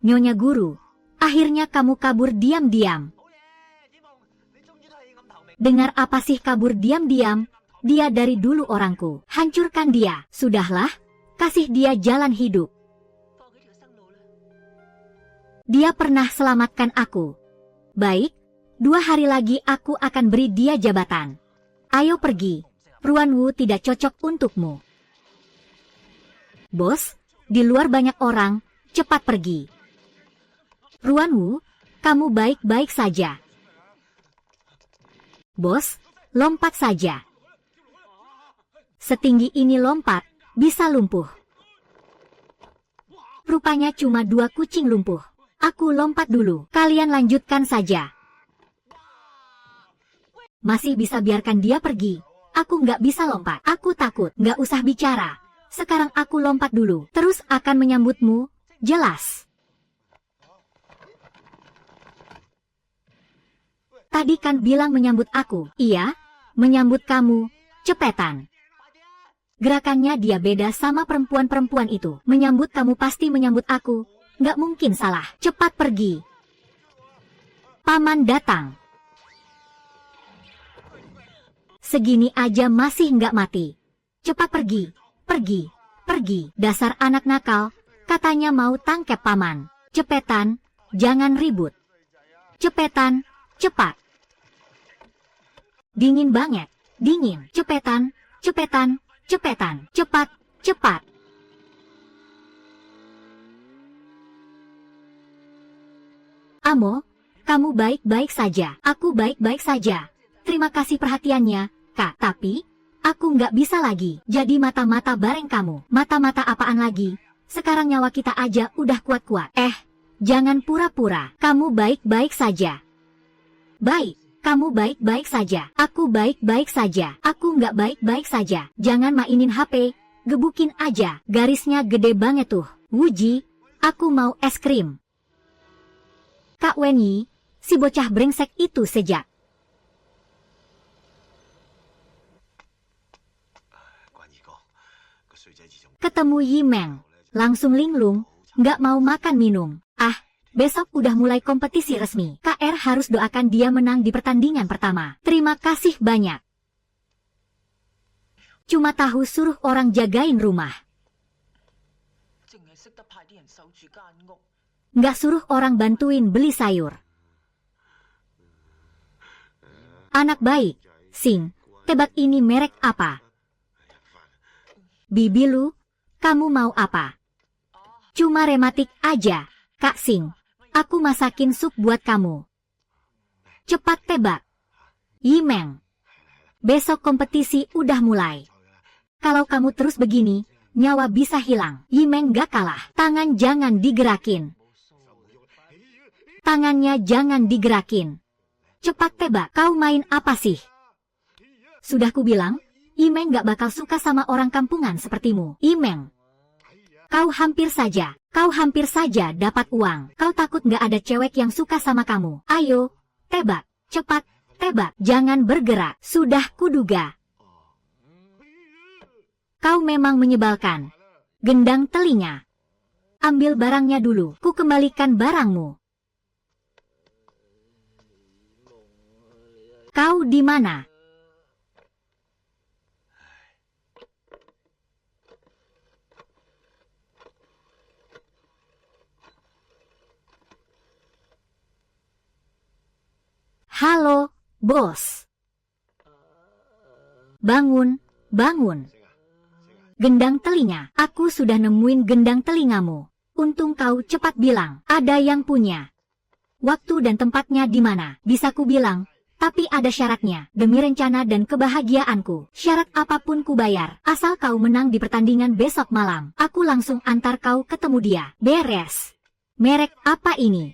Nyonya Guru, akhirnya kamu kabur diam-diam. Dengar apa sih kabur diam-diam? Dia dari dulu orangku. Hancurkan dia. Sudahlah, kasih dia jalan hidup. Dia pernah selamatkan aku. Baik, 2 hari lagi aku akan beri dia jabatan. Ayo pergi. Ruan Wu tidak cocok untukmu. Bos, di luar banyak orang, cepat pergi. Ruan Wu, kamu baik-baik saja. Bos, lompat saja. Setinggi ini lompat, bisa lumpuh. Rupanya cuma 2 kucing lumpuh. Aku lompat dulu, kalian lanjutkan saja. Masih bisa biarkan dia pergi. Aku nggak bisa lompat, aku takut, nggak usah bicara. Sekarang aku lompat dulu, terus akan menyambutmu, jelas. Tadi kan bilang menyambut aku. Iya, menyambut kamu, cepetan. Gerakannya dia beda sama perempuan-perempuan itu. Menyambut kamu pasti menyambut aku. Nggak mungkin salah. Cepat pergi. Paman datang. Segini aja masih nggak mati. Cepat pergi, pergi, pergi. Dasar anak nakal, katanya mau tangkep paman. Cepetan, jangan ribut. Cepetan, cepat. Dingin banget, dingin. Cepetan, cepetan, cepetan. Cepat, cepat. Amo, kamu baik-baik saja. Aku baik-baik saja. Terima kasih perhatiannya, Kak. Tapi, aku nggak bisa lagi. Jadi mata-mata bareng kamu. Mata-mata apaan lagi? Sekarang nyawa kita aja udah kuat-kuat. Jangan pura-pura. Kamu baik-baik saja. Baik. Kamu baik-baik saja. Aku baik-baik saja. Aku nggak baik-baik saja. Jangan mainin HP. Gebukin aja. Garisnya gede banget tuh. Wuji, aku mau es krim. Kak Wenyi, si bocah brengsek itu sejak. Ketemu Yimeng, langsung linglung, nggak mau makan minum. Besok udah mulai kompetisi resmi. KR harus doakan dia menang di pertandingan pertama. Terima kasih banyak. Cuma tahu suruh orang jagain rumah. Nggak suruh orang bantuin beli sayur. Anak baik, Sing, tebak ini merek apa? Bibi lu, kamu mau apa? Cuma rematik aja, Kak Sing. Aku masakin sup buat kamu. Cepat tebak. Yimeng. Besok kompetisi udah mulai. Kalau kamu terus begini, nyawa bisa hilang. Yimeng gak kalah. Tangan jangan digerakin. Tangannya jangan digerakin. Cepat tebak, kau main apa sih? Sudah ku bilang, Yimeng gak bakal suka sama orang kampungan sepertimu. Yimeng. Kau hampir saja dapat uang. Kau takut nggak ada cewek yang suka sama kamu. Ayo, tebak, cepat, tebak. Jangan bergerak, sudah kuduga. Kau memang menyebalkan. Gendang telinga. Ambil barangnya dulu, ku kembalikan barangmu. Kau di mana? Halo, bos. Bangun, bangun. Gendang telinga, aku sudah nemuin gendang telingamu. Untung kau cepat bilang, ada yang punya. Waktu dan tempatnya di mana? Bisa ku bilang, tapi ada syaratnya. Demi rencana dan kebahagiaanku, syarat apapun ku bayar. Asal kau menang di pertandingan besok malam, aku langsung antar kau ketemu dia. Beres. Merek apa ini?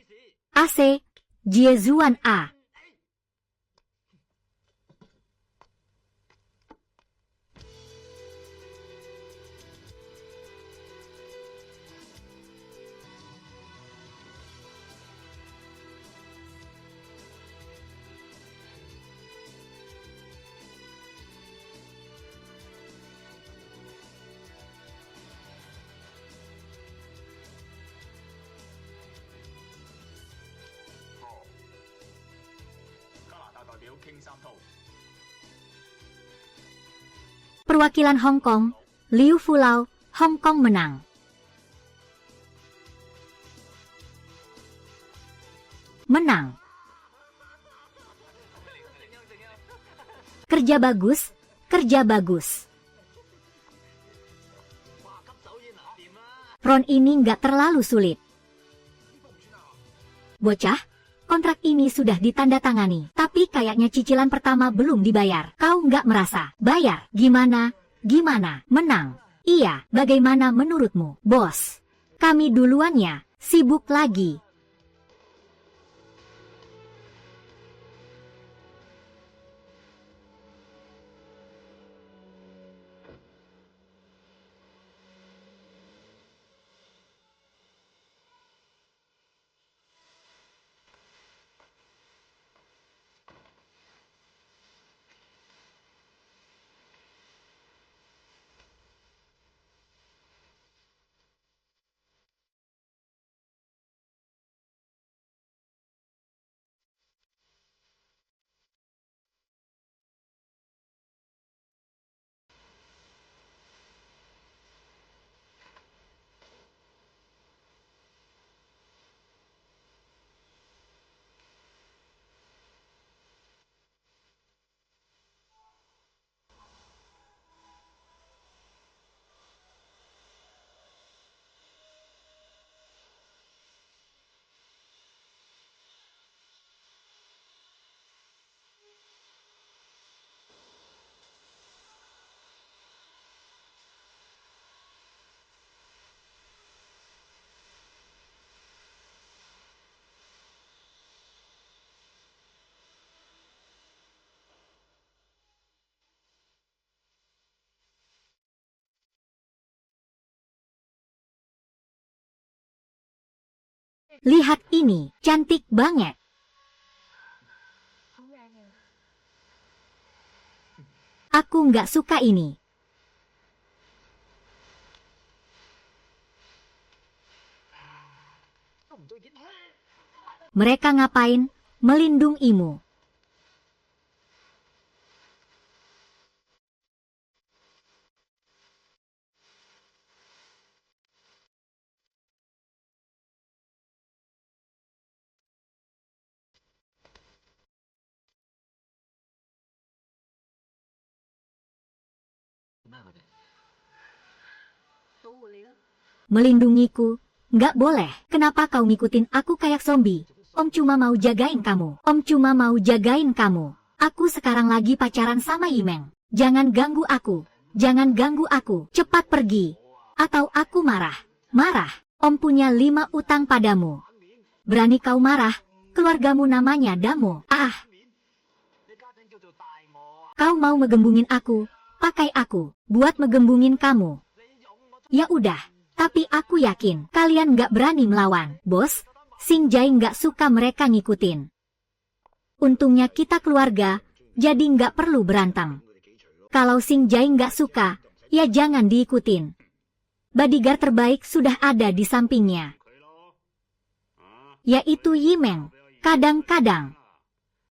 AC, Jiezuan A. Perwakilan Hong Kong, Liu Fulau, Hong Kong menang. Menang. Kerja bagus, kerja bagus. Ron ini nggak terlalu sulit. Bocah, kontrak ini sudah ditandatangani, tapi kayaknya cicilan pertama belum dibayar. Kau nggak merasa? Bayar? Gimana? Gimana? Menang? Iya, bagaimana menurutmu, bos? Kami duluan ya, sibuk lagi. Lihat ini, cantik banget. Aku nggak suka ini. Mereka ngapain? Melindungimu. Melindungiku? Nggak boleh. Kenapa kau ngikutin aku kayak zombie? Om cuma mau jagain kamu. Om cuma mau jagain kamu. Aku sekarang lagi pacaran sama Yimeng. Jangan ganggu aku. Jangan ganggu aku. Cepat pergi. Atau aku marah. Marah. Om punya 5 utang padamu. Berani kau marah? Keluargamu namanya Damo. Ah. Kau mau megembungin aku? Pakai aku. Buat megembungin kamu. Ya udah. Tapi aku yakin kalian nggak berani melawan, bos. Sing Jai nggak suka mereka ngikutin. Untungnya kita keluarga, jadi nggak perlu berantem. Kalau Sing Jai nggak suka, ya jangan diikutin. Bodyguard terbaik sudah ada di sampingnya. Yaitu Yimeng. Kadang-kadang.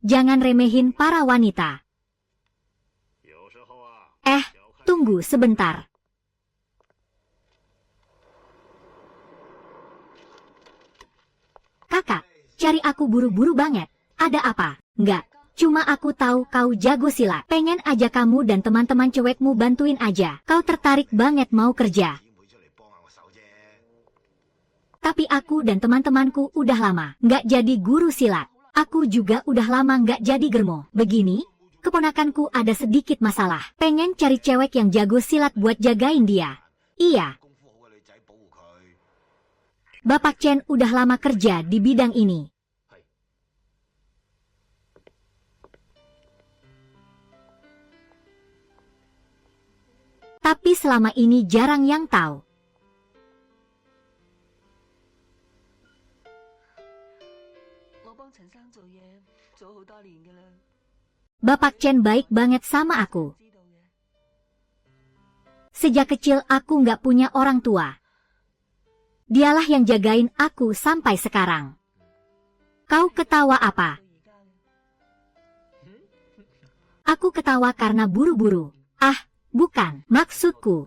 Jangan remehin para wanita. Tunggu sebentar. Kakak, cari aku buru-buru banget. Ada apa? Nggak, cuma aku tahu kau jago silat. Pengen aja kamu dan teman-teman cewekmu bantuin aja. Kau tertarik banget mau kerja. Tapi aku dan teman-temanku udah lama nggak jadi guru silat. Aku juga udah lama nggak jadi germo. Begini, keponakanku ada sedikit masalah. Pengen cari cewek yang jago silat buat jagain dia. Iya. Bapak Chen udah lama kerja di bidang ini. Tapi selama ini jarang yang tahu. Bapak Chen baik banget sama aku. Sejak kecil aku nggak punya orang tua. Dialah yang jagain aku sampai sekarang. Kau ketawa apa? Aku ketawa karena buru-buru. Ah, bukan, maksudku.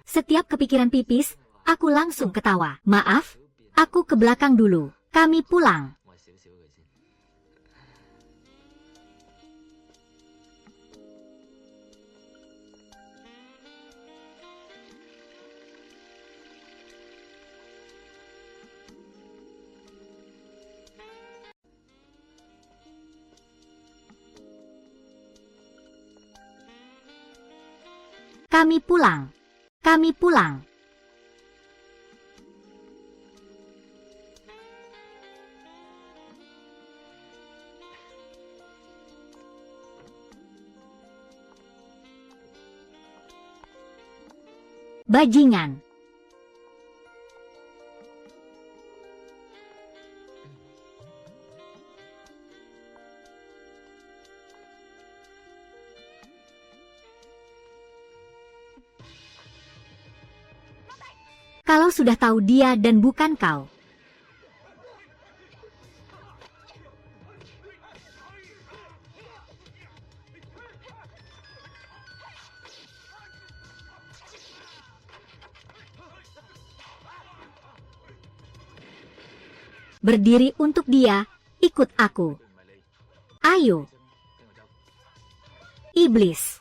Setiap kepikiran pipis, aku langsung ketawa. Maaf, aku ke belakang dulu. Kami pulang. Kami pulang. Kami pulang. Bajingan. Kalau sudah tahu dia dan bukan kau. Berdiri untuk dia, ikut aku. Ayo. Iblis.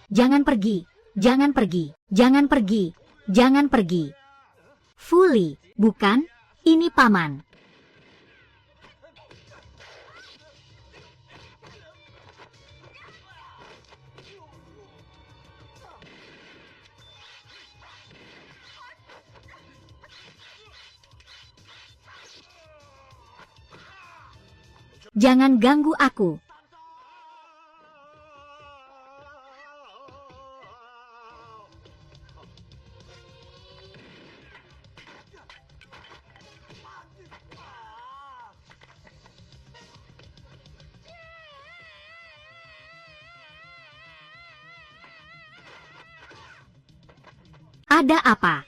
Jangan pergi, jangan pergi, jangan pergi, jangan pergi. Fully, bukan? Ini paman. Jangan ganggu aku. Ada apa?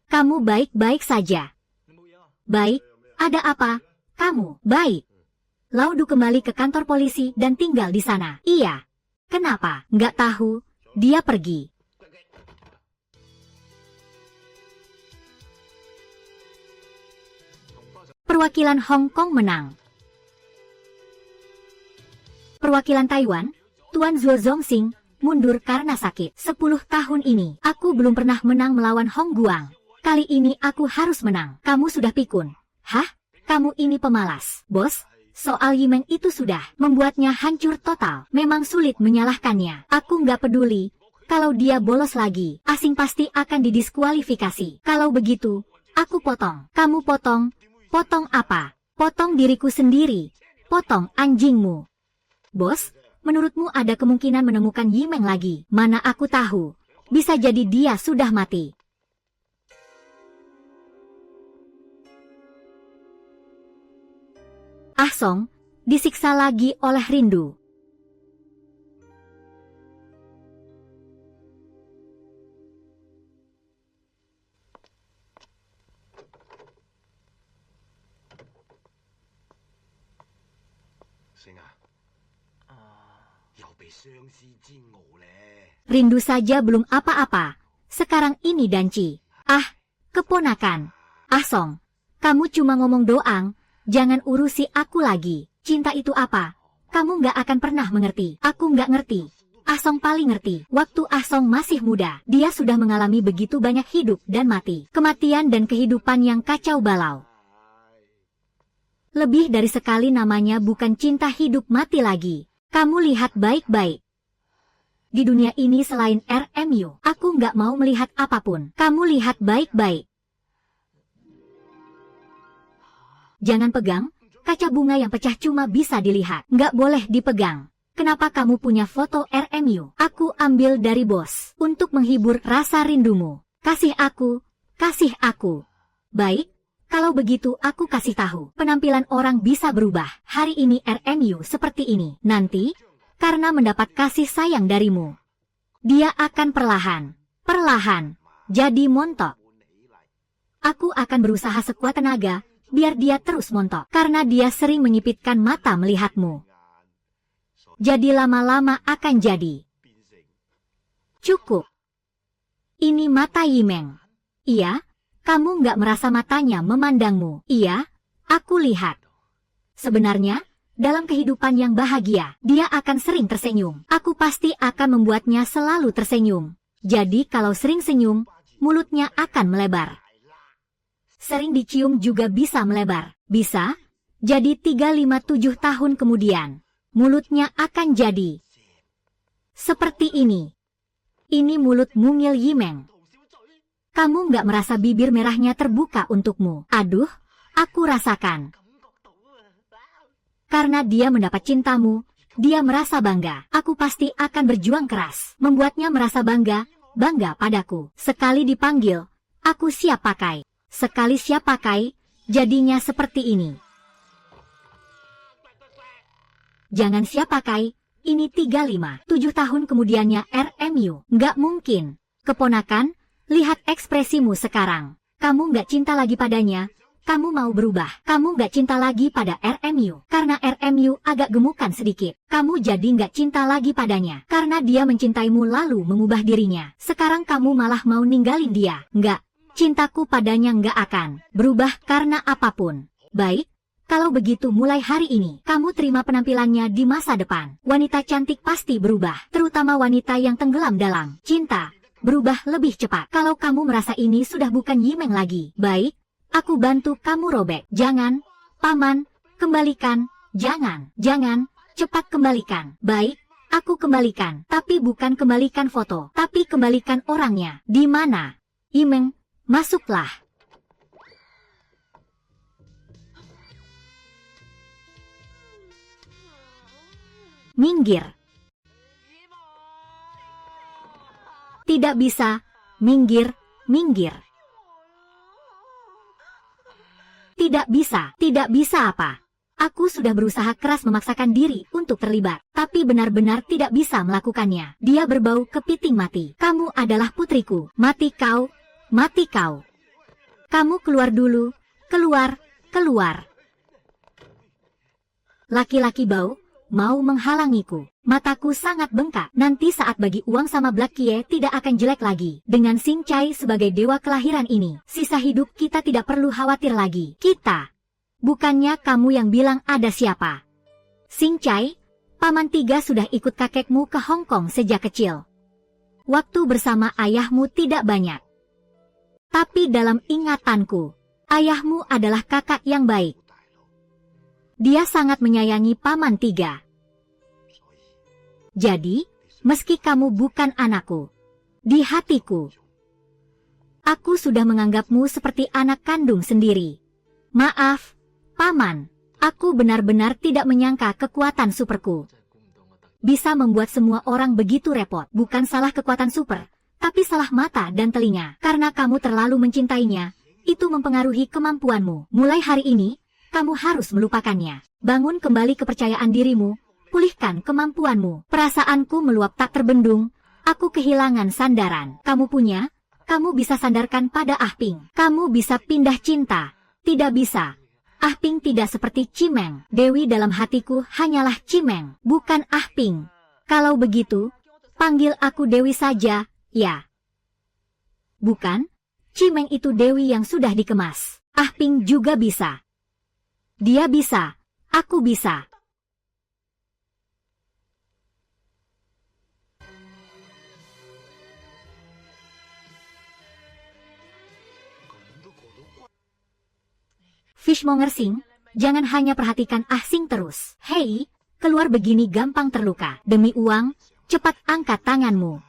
Kamu baik-baik saja. Baik, ada apa? Kamu baik. Laudu kembali ke kantor polisi dan tinggal di sana. Iya. Kenapa? Nggak tahu. Dia pergi. Perwakilan Hong Kong menang. Perwakilan Taiwan, Tuan Zhuo Zongxing, mundur karena sakit. 10 tahun ini, aku belum pernah menang melawan Hong Guang. Kali ini aku harus menang. Kamu sudah pikun. Hah? Kamu ini pemalas. Bos, soal Yimeng itu sudah membuatnya hancur total. Memang sulit menyalahkannya. Aku nggak peduli. Kalau dia bolos lagi, asing pasti akan didiskualifikasi. Kalau begitu, aku potong. Kamu potong? Potong apa? Potong diriku sendiri. Potong anjingmu. Bos, menurutmu ada kemungkinan menemukan Yimeng lagi? Mana aku tahu. Bisa jadi dia sudah mati. Ah Song, disiksa lagi oleh rindu. Rindu saja belum apa-apa. Sekarang ini Danci. Ah, keponakan. Ah Song, kamu cuma ngomong doang. Jangan urusi aku lagi. Cinta itu apa? Kamu nggak akan pernah mengerti. Aku nggak ngerti. Ah Song paling ngerti. Waktu Ah Song masih muda, dia sudah mengalami begitu banyak hidup dan mati. Kematian dan kehidupan yang kacau balau. Lebih dari sekali namanya bukan cinta hidup mati lagi. Kamu lihat baik-baik. Di dunia ini selain RMU, aku nggak mau melihat apapun. Kamu lihat baik-baik. Jangan pegang, kaca bunga yang pecah cuma bisa dilihat. Nggak boleh dipegang. Kenapa kamu punya foto RMU? Aku ambil dari bos. Untuk menghibur rasa rindumu. Kasih aku, kasih aku. Baik, kalau begitu aku kasih tahu. Penampilan orang bisa berubah. Hari ini RMU seperti ini. Nanti, karena mendapat kasih sayang darimu, dia akan perlahan, jadi montok. Aku akan berusaha sekuat tenaga, biar dia terus montok. Karena dia sering menyipitkan mata melihatmu. Jadi lama-lama akan jadi. Cukup. Ini mata Yimeng. Iya, kamu nggak merasa matanya memandangmu. Iya, aku lihat. Sebenarnya, dalam kehidupan yang bahagia, dia akan sering tersenyum. Aku pasti akan membuatnya selalu tersenyum. Jadi kalau sering senyum, mulutnya akan melebar. Sering dicium juga bisa melebar. Bisa, jadi 357 tahun kemudian, mulutnya akan jadi seperti ini. Ini mulut mungil Yimeng. Kamu nggak merasa bibir merahnya terbuka untukmu? Aduh, aku rasakan. Karena dia mendapat cintamu, dia merasa bangga. Aku pasti akan berjuang keras, membuatnya merasa bangga padaku. Sekali dipanggil, aku siap pakai. Sekali siap pakai, jadinya seperti ini. Jangan siap pakai, ini 35, 7 tahun kemudiannya RMU. Nggak mungkin. Keponakan, lihat ekspresimu sekarang. Kamu nggak cinta lagi padanya. Kamu mau berubah. Kamu nggak cinta lagi pada RMU. Karena RMU agak gemukan sedikit. Kamu jadi nggak cinta lagi padanya. Karena dia mencintaimu lalu mengubah dirinya. Sekarang kamu malah mau ninggalin dia. Nggak. Cintaku padanya nggak akan berubah karena apapun. Baik. Kalau begitu mulai hari ini, kamu terima penampilannya di masa depan. Wanita cantik pasti berubah. Terutama wanita yang tenggelam dalam cinta. Berubah lebih cepat. Kalau kamu merasa ini sudah bukan Yimeng lagi. Baik, aku bantu kamu robek. Jangan, paman, kembalikan. Jangan, cepat kembalikan. Baik, aku kembalikan. Tapi bukan kembalikan foto, tapi kembalikan orangnya. Di mana? Yimeng, masuklah. Minggir. Tidak bisa, minggir. Tidak bisa apa? Aku sudah berusaha keras memaksakan diri untuk terlibat, tapi benar-benar tidak bisa melakukannya. Dia berbau kepiting mati. Kamu adalah putriku. Mati kau. Kamu keluar dulu. Keluar. Laki-laki bau. Mau menghalangiku. Mataku sangat bengkak. Nanti saat bagi uang sama Black Kie tidak akan jelek lagi. Dengan Xing Chai sebagai dewa kelahiran ini, sisa hidup kita tidak perlu khawatir lagi. Kita. Bukannya kamu yang bilang ada siapa? Xing Chai, Paman Tiga sudah ikut kakekmu ke Hong Kong sejak kecil. Waktu bersama ayahmu tidak banyak. Tapi dalam ingatanku, ayahmu adalah kakak yang baik. Dia sangat menyayangi Paman Tiga. Jadi, meski kamu bukan anakku, di hatiku, aku sudah menganggapmu seperti anak kandung sendiri. Maaf, Paman, aku benar-benar tidak menyangka kekuatan superku bisa membuat semua orang begitu repot. Bukan salah kekuatan super, tapi salah mata dan telinga. Karena kamu terlalu mencintainya, itu mempengaruhi kemampuanmu. Mulai hari ini, kamu harus melupakannya. Bangun kembali kepercayaan dirimu, pulihkan kemampuanmu. Perasaanku meluap tak terbendung, aku kehilangan sandaran. Kamu bisa sandarkan pada Ah Ping. Kamu bisa pindah cinta. Tidak bisa. Ah Ping tidak seperti Cimeng. Dewi dalam hatiku hanyalah Cimeng, bukan Ah Ping. Kalau begitu, panggil aku Dewi saja, ya. Bukan, Cimeng itu Dewi yang sudah dikemas. Ah Ping juga bisa. Dia bisa, aku bisa. Fishmonger Sing, jangan hanya perhatikan Ah Sing terus. Hei, keluar begini gampang terluka. Demi uang, cepat angkat tanganmu.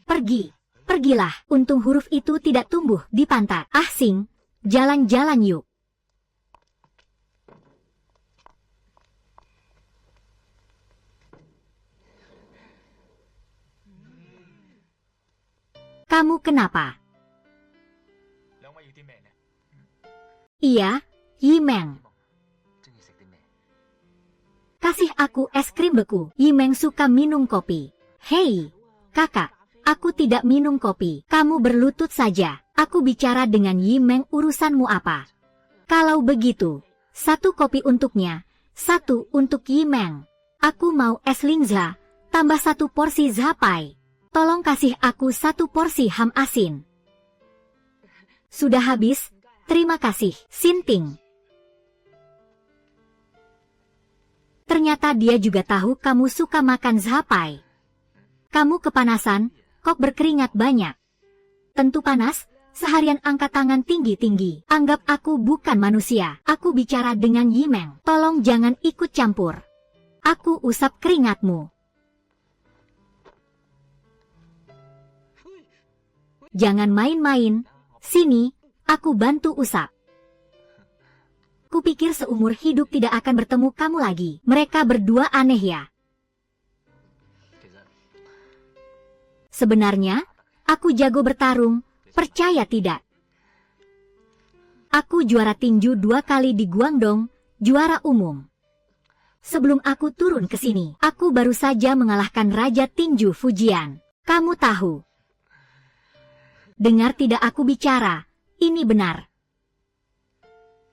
Pergilah. Untung huruf itu tidak tumbuh di pantat. Ah Sing, jalan-jalan yuk. Kamu kenapa? Iya, Yimeng. Kasih aku es krim beku. Yimeng suka minum kopi. Hei, kakak, aku tidak minum kopi. Kamu berlutut saja. Aku bicara dengan Yimeng, urusanmu apa? Kalau begitu, 1 kopi untuknya, 1 untuk Yimeng. Aku mau es lingza, tambah 1 porsi zapai. Tolong kasih aku 1 porsi ham asin. Sudah habis, terima kasih, Sinting. Ternyata dia juga tahu kamu suka makan zapai. Kamu kepanasan, kok berkeringat banyak. Tentu panas, seharian angkat tangan tinggi-tinggi. Anggap aku bukan manusia. Aku bicara dengan Yimeng. Tolong jangan ikut campur. Aku usap keringatmu. Jangan main-main. Sini, aku bantu usap. Kupikir seumur hidup tidak akan bertemu kamu lagi. Mereka berdua aneh ya. Sebenarnya, aku jago bertarung, percaya tidak? Aku juara tinju 2 kali di Guangdong, juara umum. Sebelum aku turun ke sini, aku baru saja mengalahkan Raja Tinju Fujian. Kamu tahu. Dengar tidak aku bicara, ini benar.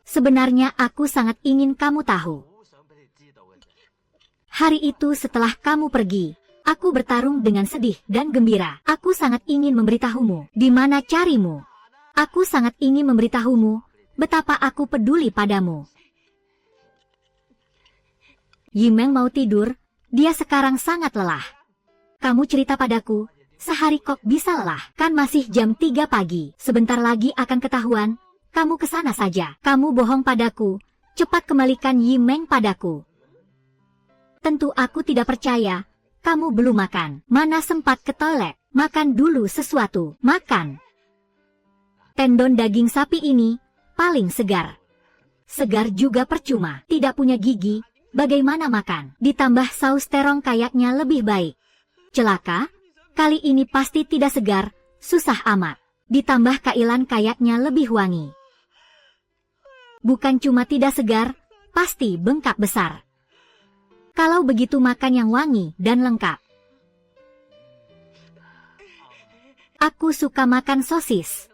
Sebenarnya aku sangat ingin kamu tahu. Hari itu setelah kamu pergi, aku bertarung dengan sedih dan gembira. Aku sangat ingin memberitahumu di mana carimu. Aku sangat ingin memberitahumu betapa aku peduli padamu. Yimeng mau tidur, dia sekarang sangat lelah. Kamu cerita padaku, sehari kok bisa lelah? Kan masih jam 3 pagi, sebentar lagi akan ketahuan. Kamu ke sana saja. Kamu bohong padaku. Cepat kembalikan Yimeng padaku. Tentu aku tidak percaya. Kamu belum makan. Mana sempat ke toilet? Makan dulu sesuatu. Makan. Tendon daging sapi ini paling segar. Segar juga percuma. Tidak punya gigi. Bagaimana makan? Ditambah saus terong kayaknya lebih baik. Celaka. Kali ini pasti tidak segar. Susah amat. Ditambah kailan kayaknya lebih wangi. Bukan cuma tidak segar, pasti bengkak besar. Kalau begitu makan yang wangi dan lengkap. Aku suka makan sosis.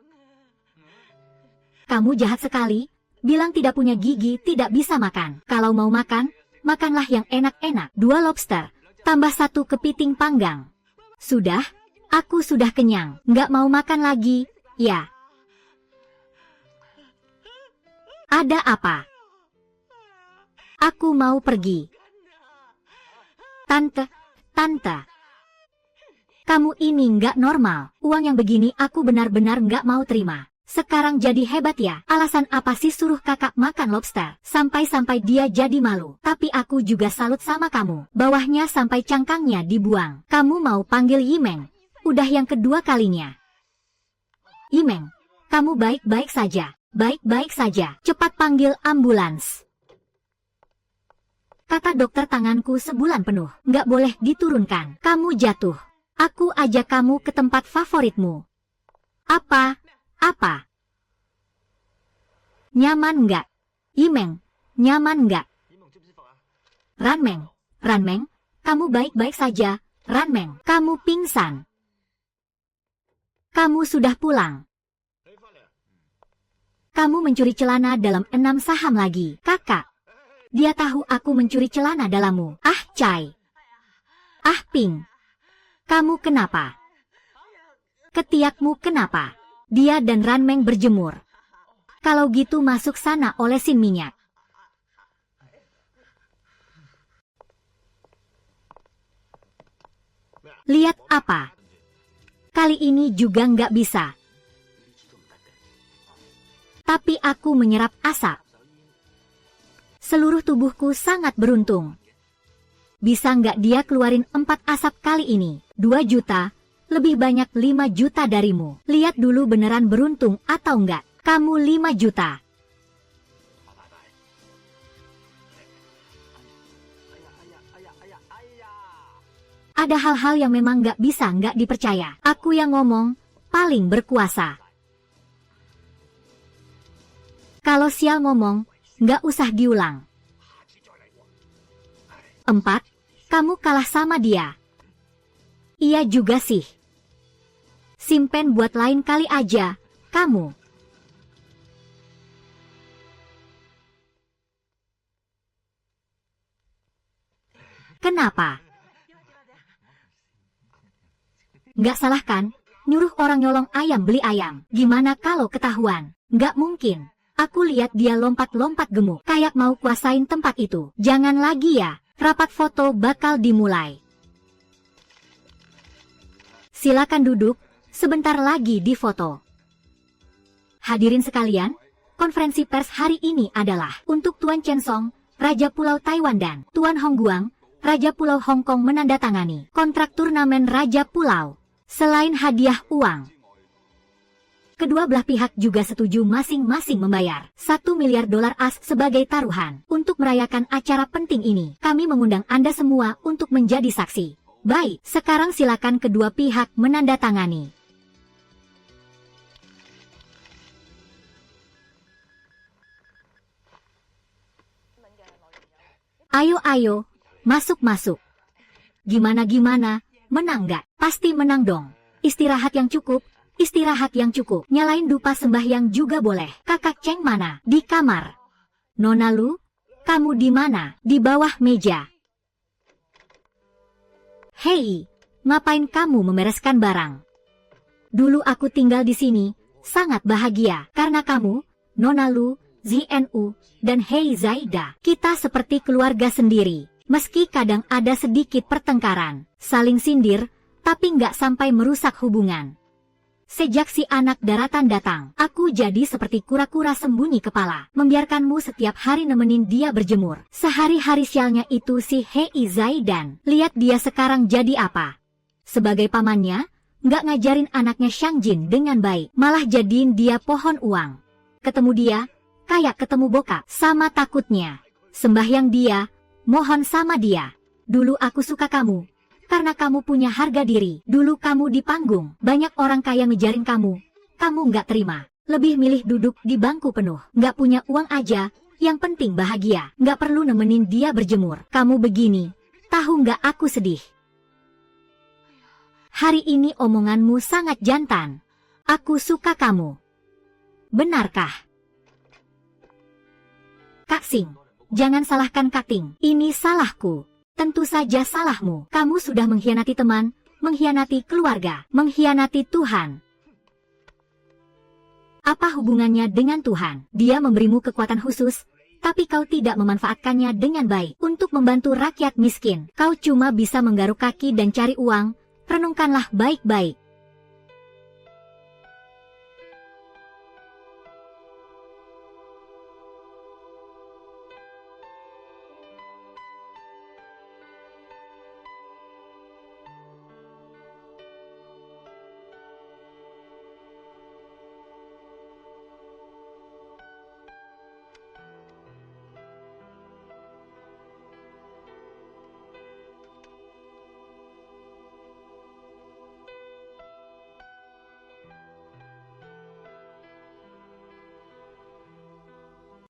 Kamu jahat sekali, bilang tidak punya gigi tidak bisa makan. Kalau mau makan, makanlah yang enak-enak. 2 lobster, tambah 1 kepiting panggang. Sudah, aku sudah kenyang, nggak mau makan lagi, ya. Ada apa? Aku mau pergi. Tante, kamu ini nggak normal. Uang yang begini aku benar-benar nggak mau terima. Sekarang jadi hebat ya. Alasan apa sih suruh kakak makan lobster? Sampai-sampai dia jadi malu. Tapi aku juga salut sama kamu. Bawahnya sampai cangkangnya dibuang. Kamu mau panggil Yimeng? Udah yang kedua kalinya. Yimeng, kamu baik-baik saja. Baik-baik saja. Cepat panggil ambulans. Kata dokter tanganku sebulan penuh. Nggak boleh diturunkan. Kamu jatuh. Aku ajak kamu ke tempat favoritmu. Apa? Nyaman nggak? Yimeng, nyaman nggak? Ranmeng, kamu baik-baik saja. Ranmeng, kamu pingsan. Kamu sudah pulang. Kamu mencuri celana dalam 6 saham lagi. Kakak, dia tahu aku mencuri celana dalammu. Ah, Cai. Ah, Ping. Kamu kenapa? Ketiakmu kenapa? Dia dan Ranmeng berjemur. Kalau gitu masuk sana olesin minyak. Lihat apa? Kali ini juga nggak bisa. Tapi aku menyerap asap. Seluruh tubuhku sangat beruntung. Bisa nggak dia keluarin 4 asap kali ini? 2 juta, lebih banyak 5 juta darimu. Lihat dulu beneran beruntung atau nggak? Kamu 5 juta. Ada hal-hal yang memang nggak bisa nggak dipercaya. Aku yang ngomong, paling berkuasa. Kalau sial ngomong, nggak usah diulang. 4. Kamu kalah sama dia. Iya juga sih. Simpen buat lain kali aja, kamu. Kenapa? Nggak salah kan? Nyuruh orang nyolong ayam beli ayam. Gimana kalau ketahuan? Nggak mungkin. Aku lihat dia lompat-lompat gemuk, kayak mau kuasain tempat itu. Jangan lagi ya. Rapat foto bakal dimulai. Silakan duduk, sebentar lagi difoto. Hadirin sekalian, konferensi pers hari ini adalah untuk Tuan Chen Song, Raja Pulau Taiwan dan Tuan Hong Guang, Raja Pulau Hong Kong menandatangani kontrak turnamen Raja Pulau. Selain hadiah uang, kedua belah pihak juga setuju masing-masing membayar $1 miliar AS sebagai taruhan. Untuk merayakan acara penting ini, kami mengundang Anda semua untuk menjadi saksi. Baik, sekarang silakan kedua pihak menandatangani. Ayo, masuk-masuk. Gimana, menang nggak? Pasti menang dong. Istirahat yang cukup. Istirahat yang cukup. Nyalain dupa sembahyang juga boleh. Kakak Cheng mana? Di kamar. Nona Lu, kamu di mana? Di bawah meja. Hei, ngapain kamu membereskan barang? Dulu aku tinggal di sini, sangat bahagia. Karena kamu, Nona Lu, ZNU, dan Hei Zaida. Kita seperti keluarga sendiri. Meski kadang ada sedikit pertengkaran, saling sindir, tapi nggak sampai merusak hubungan. Sejak si anak daratan datang, aku jadi seperti kura-kura sembunyi kepala, membiarkanmu setiap hari nemenin dia berjemur. Sehari-hari sialnya itu si Hei Zaidan. Lihat dia sekarang jadi apa. Sebagai pamannya, nggak ngajarin anaknya Shang Jin dengan baik, malah jadiin dia pohon uang. Ketemu dia, kayak ketemu bokap, sama takutnya. Sembahyang dia, mohon sama dia. Dulu aku suka kamu. Karena kamu punya harga diri. Dulu kamu di panggung, banyak orang kaya ngejarin kamu. Kamu nggak terima. Lebih milih duduk di bangku penuh. Nggak punya uang aja, yang penting bahagia. Nggak perlu nemenin dia berjemur. Kamu begini, tahu nggak aku sedih. Hari ini omonganmu sangat jantan. Aku suka kamu. Benarkah? Kak Sing, jangan salahkan Kak Ting. Ini salahku. Tentu saja salahmu. Kamu sudah mengkhianati teman, mengkhianati keluarga, mengkhianati Tuhan. Apa hubungannya dengan Tuhan? Dia memberimu kekuatan khusus, tapi kau tidak memanfaatkannya dengan baik untuk membantu rakyat miskin. Kau cuma bisa menggaruk kaki dan cari uang. Renungkanlah baik-baik.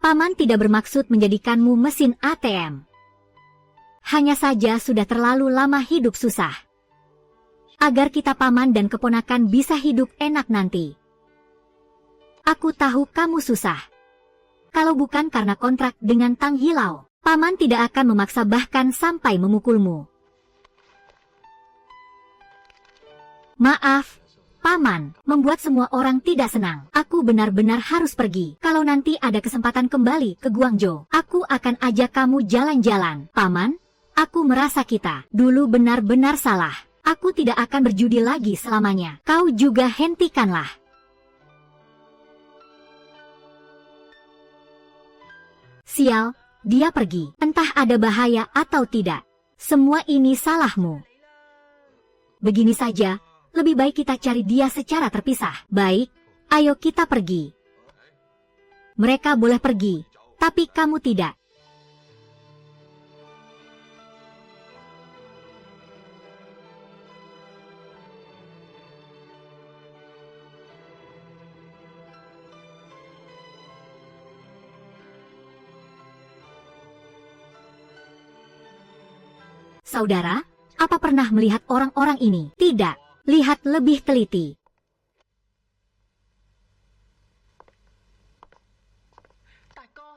Paman tidak bermaksud menjadikanmu mesin ATM. Hanya saja sudah terlalu lama hidup susah. Agar kita paman dan keponakan bisa hidup enak nanti. Aku tahu kamu susah. Kalau bukan karena kontrak dengan Tang Hilau, paman tidak akan memaksa bahkan sampai memukulmu. Maaf. Paman, membuat semua orang tidak senang. Aku benar-benar harus pergi. Kalau nanti ada kesempatan kembali ke Guangzhou, aku akan ajak kamu jalan-jalan. Paman, aku merasa kita dulu benar-benar salah. Aku tidak akan berjudi lagi selamanya. Kau juga hentikanlah. Sial, dia pergi. Entah ada bahaya atau tidak. Semua ini salahmu. Begini saja. Lebih baik kita cari dia secara terpisah. Baik, ayo kita pergi. Mereka boleh pergi, tapi kamu tidak. Saudara, apa pernah melihat orang-orang ini? Tidak. Lihat lebih teliti.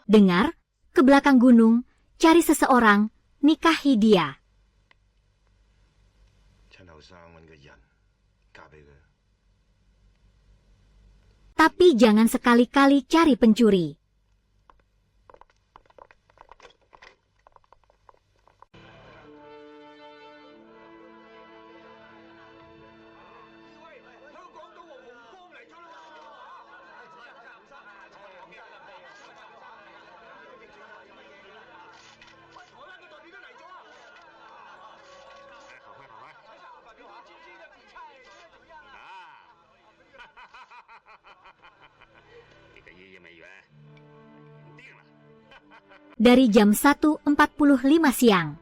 Dengar, ke belakang gunung, cari seseorang, nikahi dia. Tapi jangan sekali-kali cari pencuri. Dari jam 1.45 siang.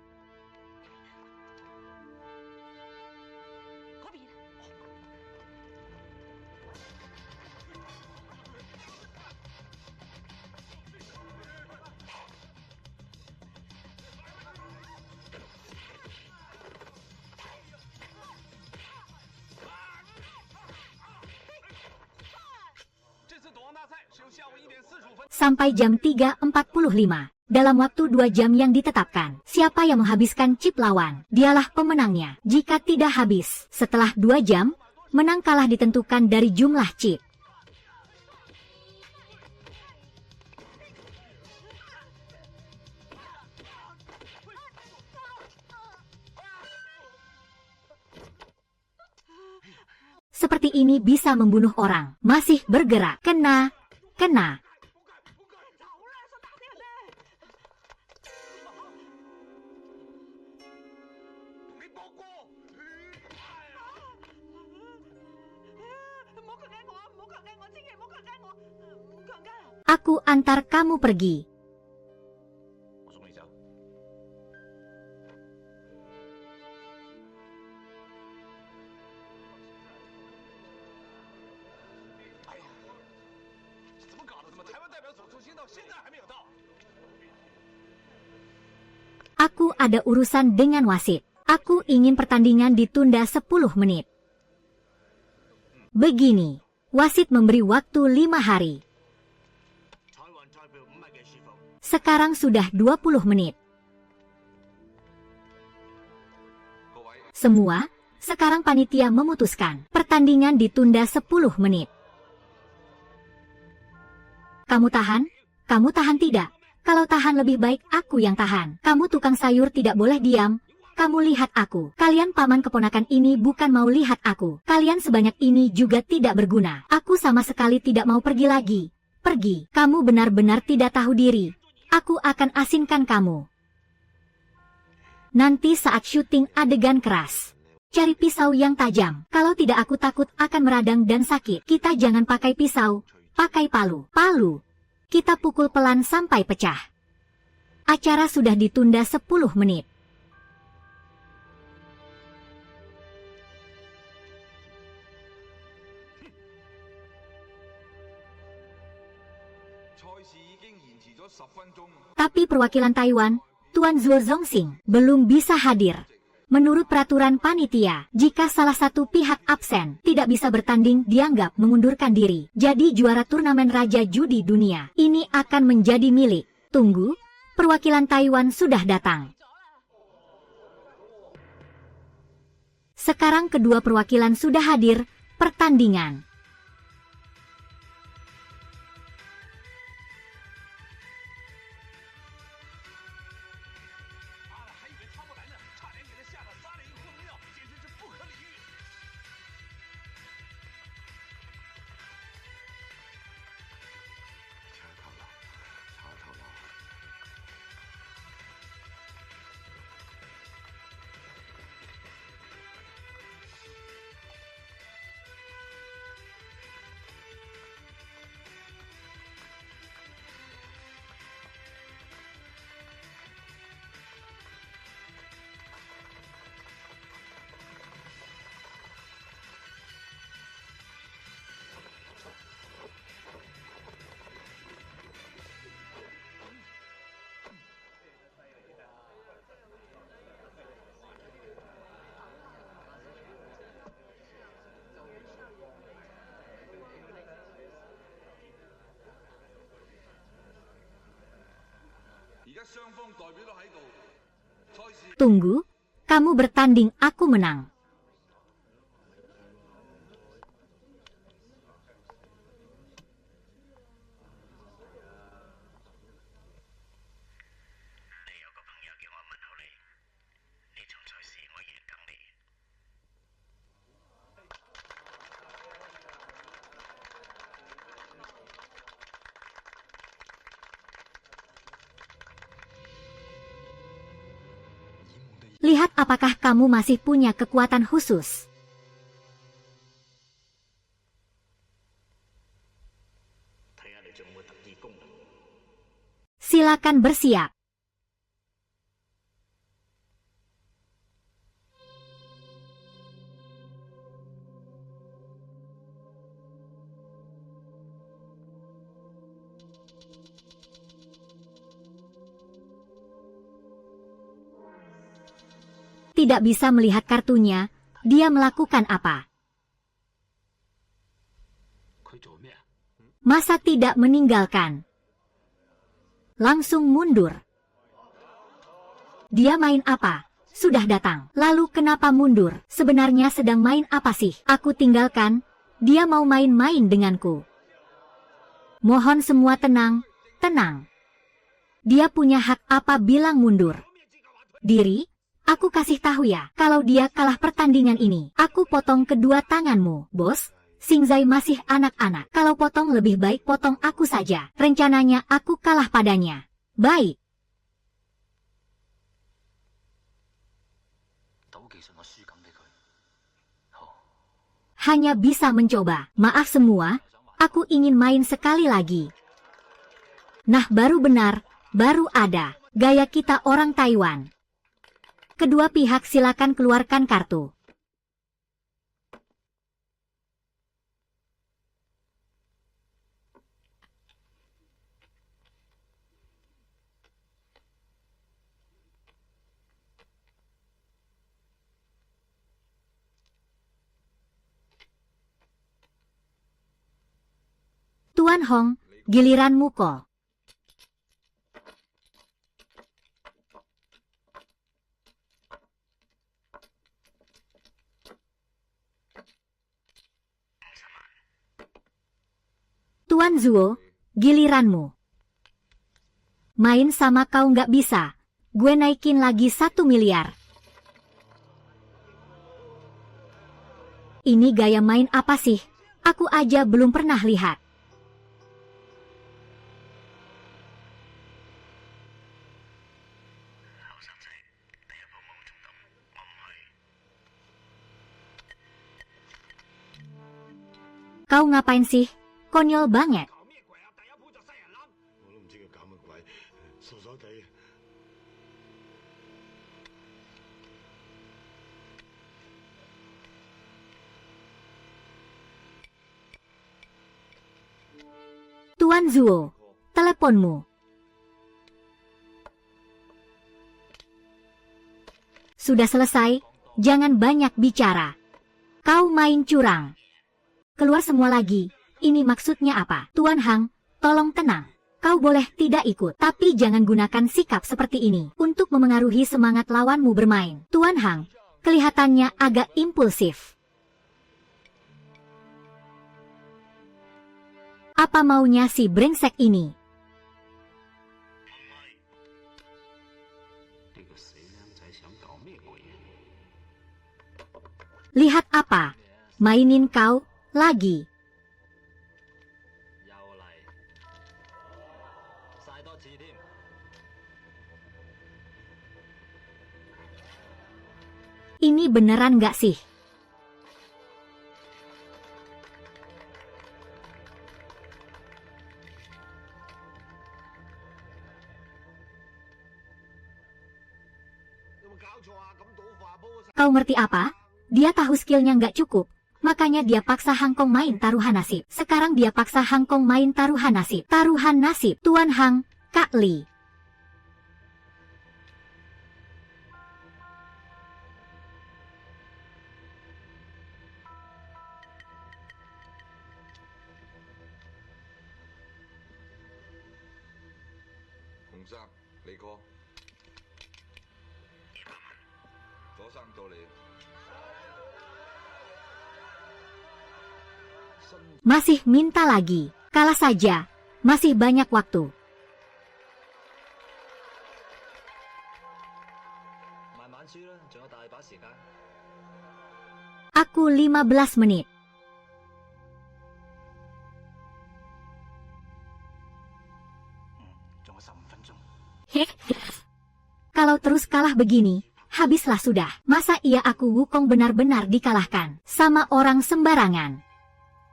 Sampai jam 3.45. Dalam waktu 2 jam yang ditetapkan, siapa yang menghabiskan chip lawan, dialah pemenangnya. Jika tidak habis, setelah 2 jam, menang kalah ditentukan dari jumlah chip. Seperti ini bisa membunuh orang. Masih bergerak. Kena. Aku antar kamu pergi. Aku ada urusan dengan wasit. Aku ingin pertandingan ditunda 10 menit. Begini, wasit memberi waktu 5 hari. Sekarang sudah 20 menit. Semua, sekarang panitia memutuskan pertandingan ditunda 10 menit. Kamu tahan? Kamu tahan tidak? Kalau tahan lebih baik aku yang tahan. Kamu tukang sayur tidak boleh diam. Kamu lihat aku. Kalian paman keponakan ini bukan mau lihat aku. Kalian sebanyak ini juga tidak berguna. Aku sama sekali tidak mau pergi lagi. Pergi. Kamu benar-benar tidak tahu diri. Aku akan asinkan kamu. Nanti saat syuting adegan keras, cari pisau yang tajam. Kalau tidak aku takut akan meradang dan sakit. Kita jangan pakai pisau, pakai palu. Palu. Kita pukul pelan sampai pecah. Acara sudah ditunda 10 menit. Tapi perwakilan Taiwan, Tuan Zhuo Zongxing, belum bisa hadir. Menurut peraturan panitia, jika salah satu pihak absen, tidak bisa bertanding dianggap mengundurkan diri. Jadi juara turnamen Raja Judi Dunia ini akan menjadi milik. Tunggu, perwakilan Taiwan sudah datang. Sekarang kedua perwakilan sudah hadir, pertandingan. Tunggu, kamu bertanding, aku menang. Lihat apakah kamu masih punya kekuatan khusus. Silakan bersiap. Tidak bisa melihat kartunya, dia melakukan apa? Masa tidak meninggalkan? Langsung mundur. Dia main apa? Sudah datang. Lalu kenapa mundur? Sebenarnya sedang main apa sih? Aku tinggalkan, dia mau main-main denganku. Mohon semua tenang, tenang. Dia punya hak apa bilang mundur? Diri? Aku kasih tahu ya, kalau dia kalah pertandingan ini, aku potong kedua tanganmu, bos. Xingzai masih anak-anak. Kalau potong lebih baik potong aku saja. Rencananya aku kalah padanya. Baik. Hanya bisa mencoba. Maaf semua, aku ingin main sekali lagi. Nah baru benar, baru ada. Gaya kita orang Taiwan. Kedua pihak silakan keluarkan kartu. Tuan Hong, giliranmu kok. Tuan Zuo, giliranmu. Main sama kau nggak bisa. Gue naikin lagi 1 miliar. Ini gaya main apa sih? Aku aja belum pernah lihat. Kau ngapain sih? Konyol banget. Tuan Zuo, teleponmu. Sudah selesai, jangan banyak bicara. Kau main curang. Keluar semua lagi, ini maksudnya apa? Tuan Hang, tolong tenang. Kau boleh tidak ikut, tapi jangan gunakan sikap seperti ini untuk memengaruhi semangat lawanmu bermain. Tuan Hang, kelihatannya agak impulsif. Apa maunya si brengsek ini? Lihat apa? Mainin kau lagi. Ini beneran nggak sih? Kau ngerti apa? Dia tahu skillnya nggak cukup. Makanya dia paksa Hang Kong main taruhan nasib. Sekarang dia paksa Hang Kong main taruhan nasib. Taruhan nasib. Tuan Hang, Kak Li. 李哥，左生到你。 Masih minta lagi. Kalah saja. Masih banyak waktu. Aku 15 menit. Kalau terus kalah begini, habislah sudah. Masa iya aku Wukong benar-benar dikalahkan sama orang sembarangan?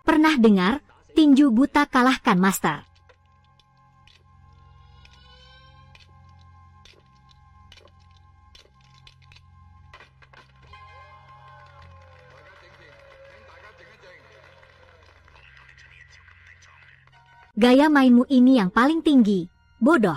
Pernah dengar, tinju buta kalahkan master. Gaya mainmu ini yang paling tinggi, bodoh.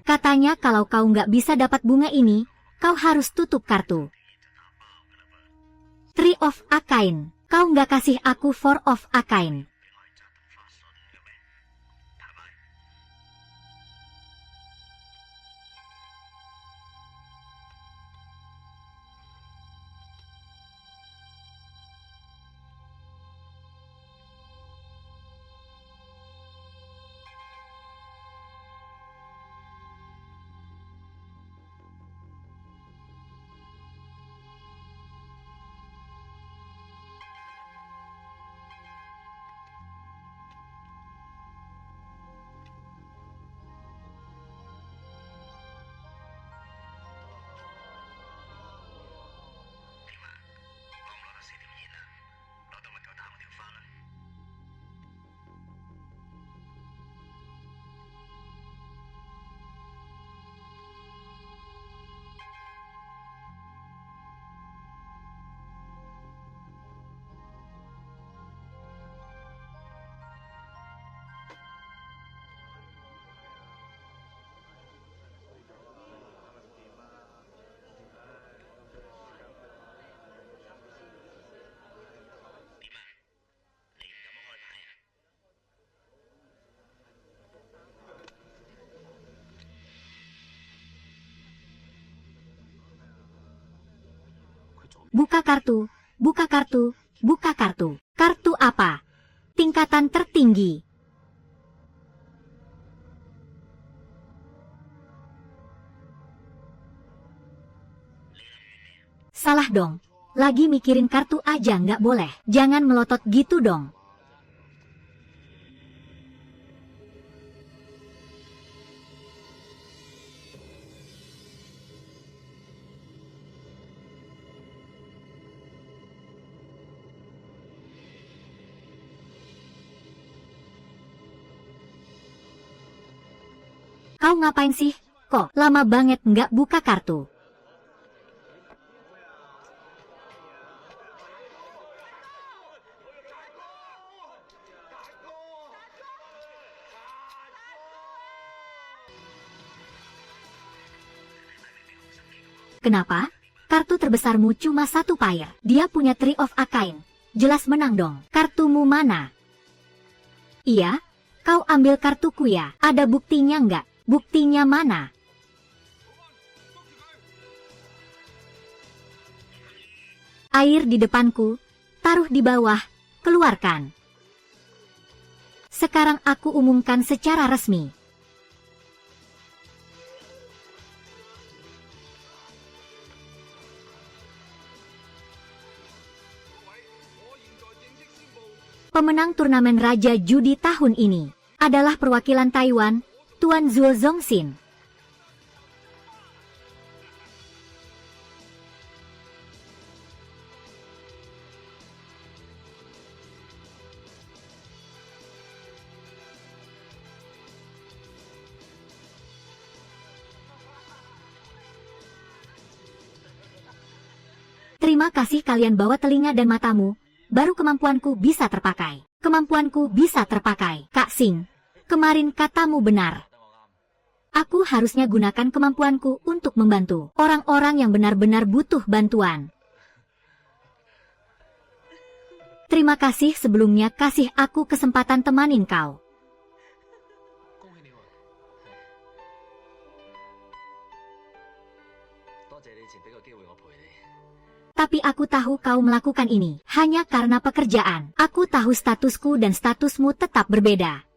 Katanya kalau kau nggak bisa dapat bunga ini, kau harus tutup kartu. Three of Akain, kau nggak kasih aku Four of Akain. Buka kartu, buka kartu, buka kartu. Kartu apa? Tingkatan tertinggi. Salah dong. Lagi mikirin kartu aja nggak boleh. Jangan melotot gitu dong. Kau ngapain sih? Kok lama banget nggak buka kartu? Kenapa? Kartu terbesarmu cuma satu pair. Dia punya Three of Akain. Jelas menang dong. Kartumu mana? Iya? Kau ambil kartuku ya? Ada buktinya nggak? Buktinya mana? Air di depanku, taruh di bawah, keluarkan. Sekarang aku umumkan secara resmi. Pemenang turnamen Raja Judi tahun ini adalah perwakilan Taiwan, Tuan Zhuo Zongxin. Terima kasih kalian bawa telinga dan matamu, baru kemampuanku bisa terpakai. Kemampuanku bisa terpakai. Kak Sing, kemarin katamu benar. Aku harusnya gunakan kemampuanku untuk membantu orang-orang yang benar-benar butuh bantuan. Terima kasih sebelumnya kasih aku kesempatan temanin kau. Tapi aku tahu kau melakukan ini hanya karena pekerjaan. Aku tahu statusku dan statusmu tetap berbeda.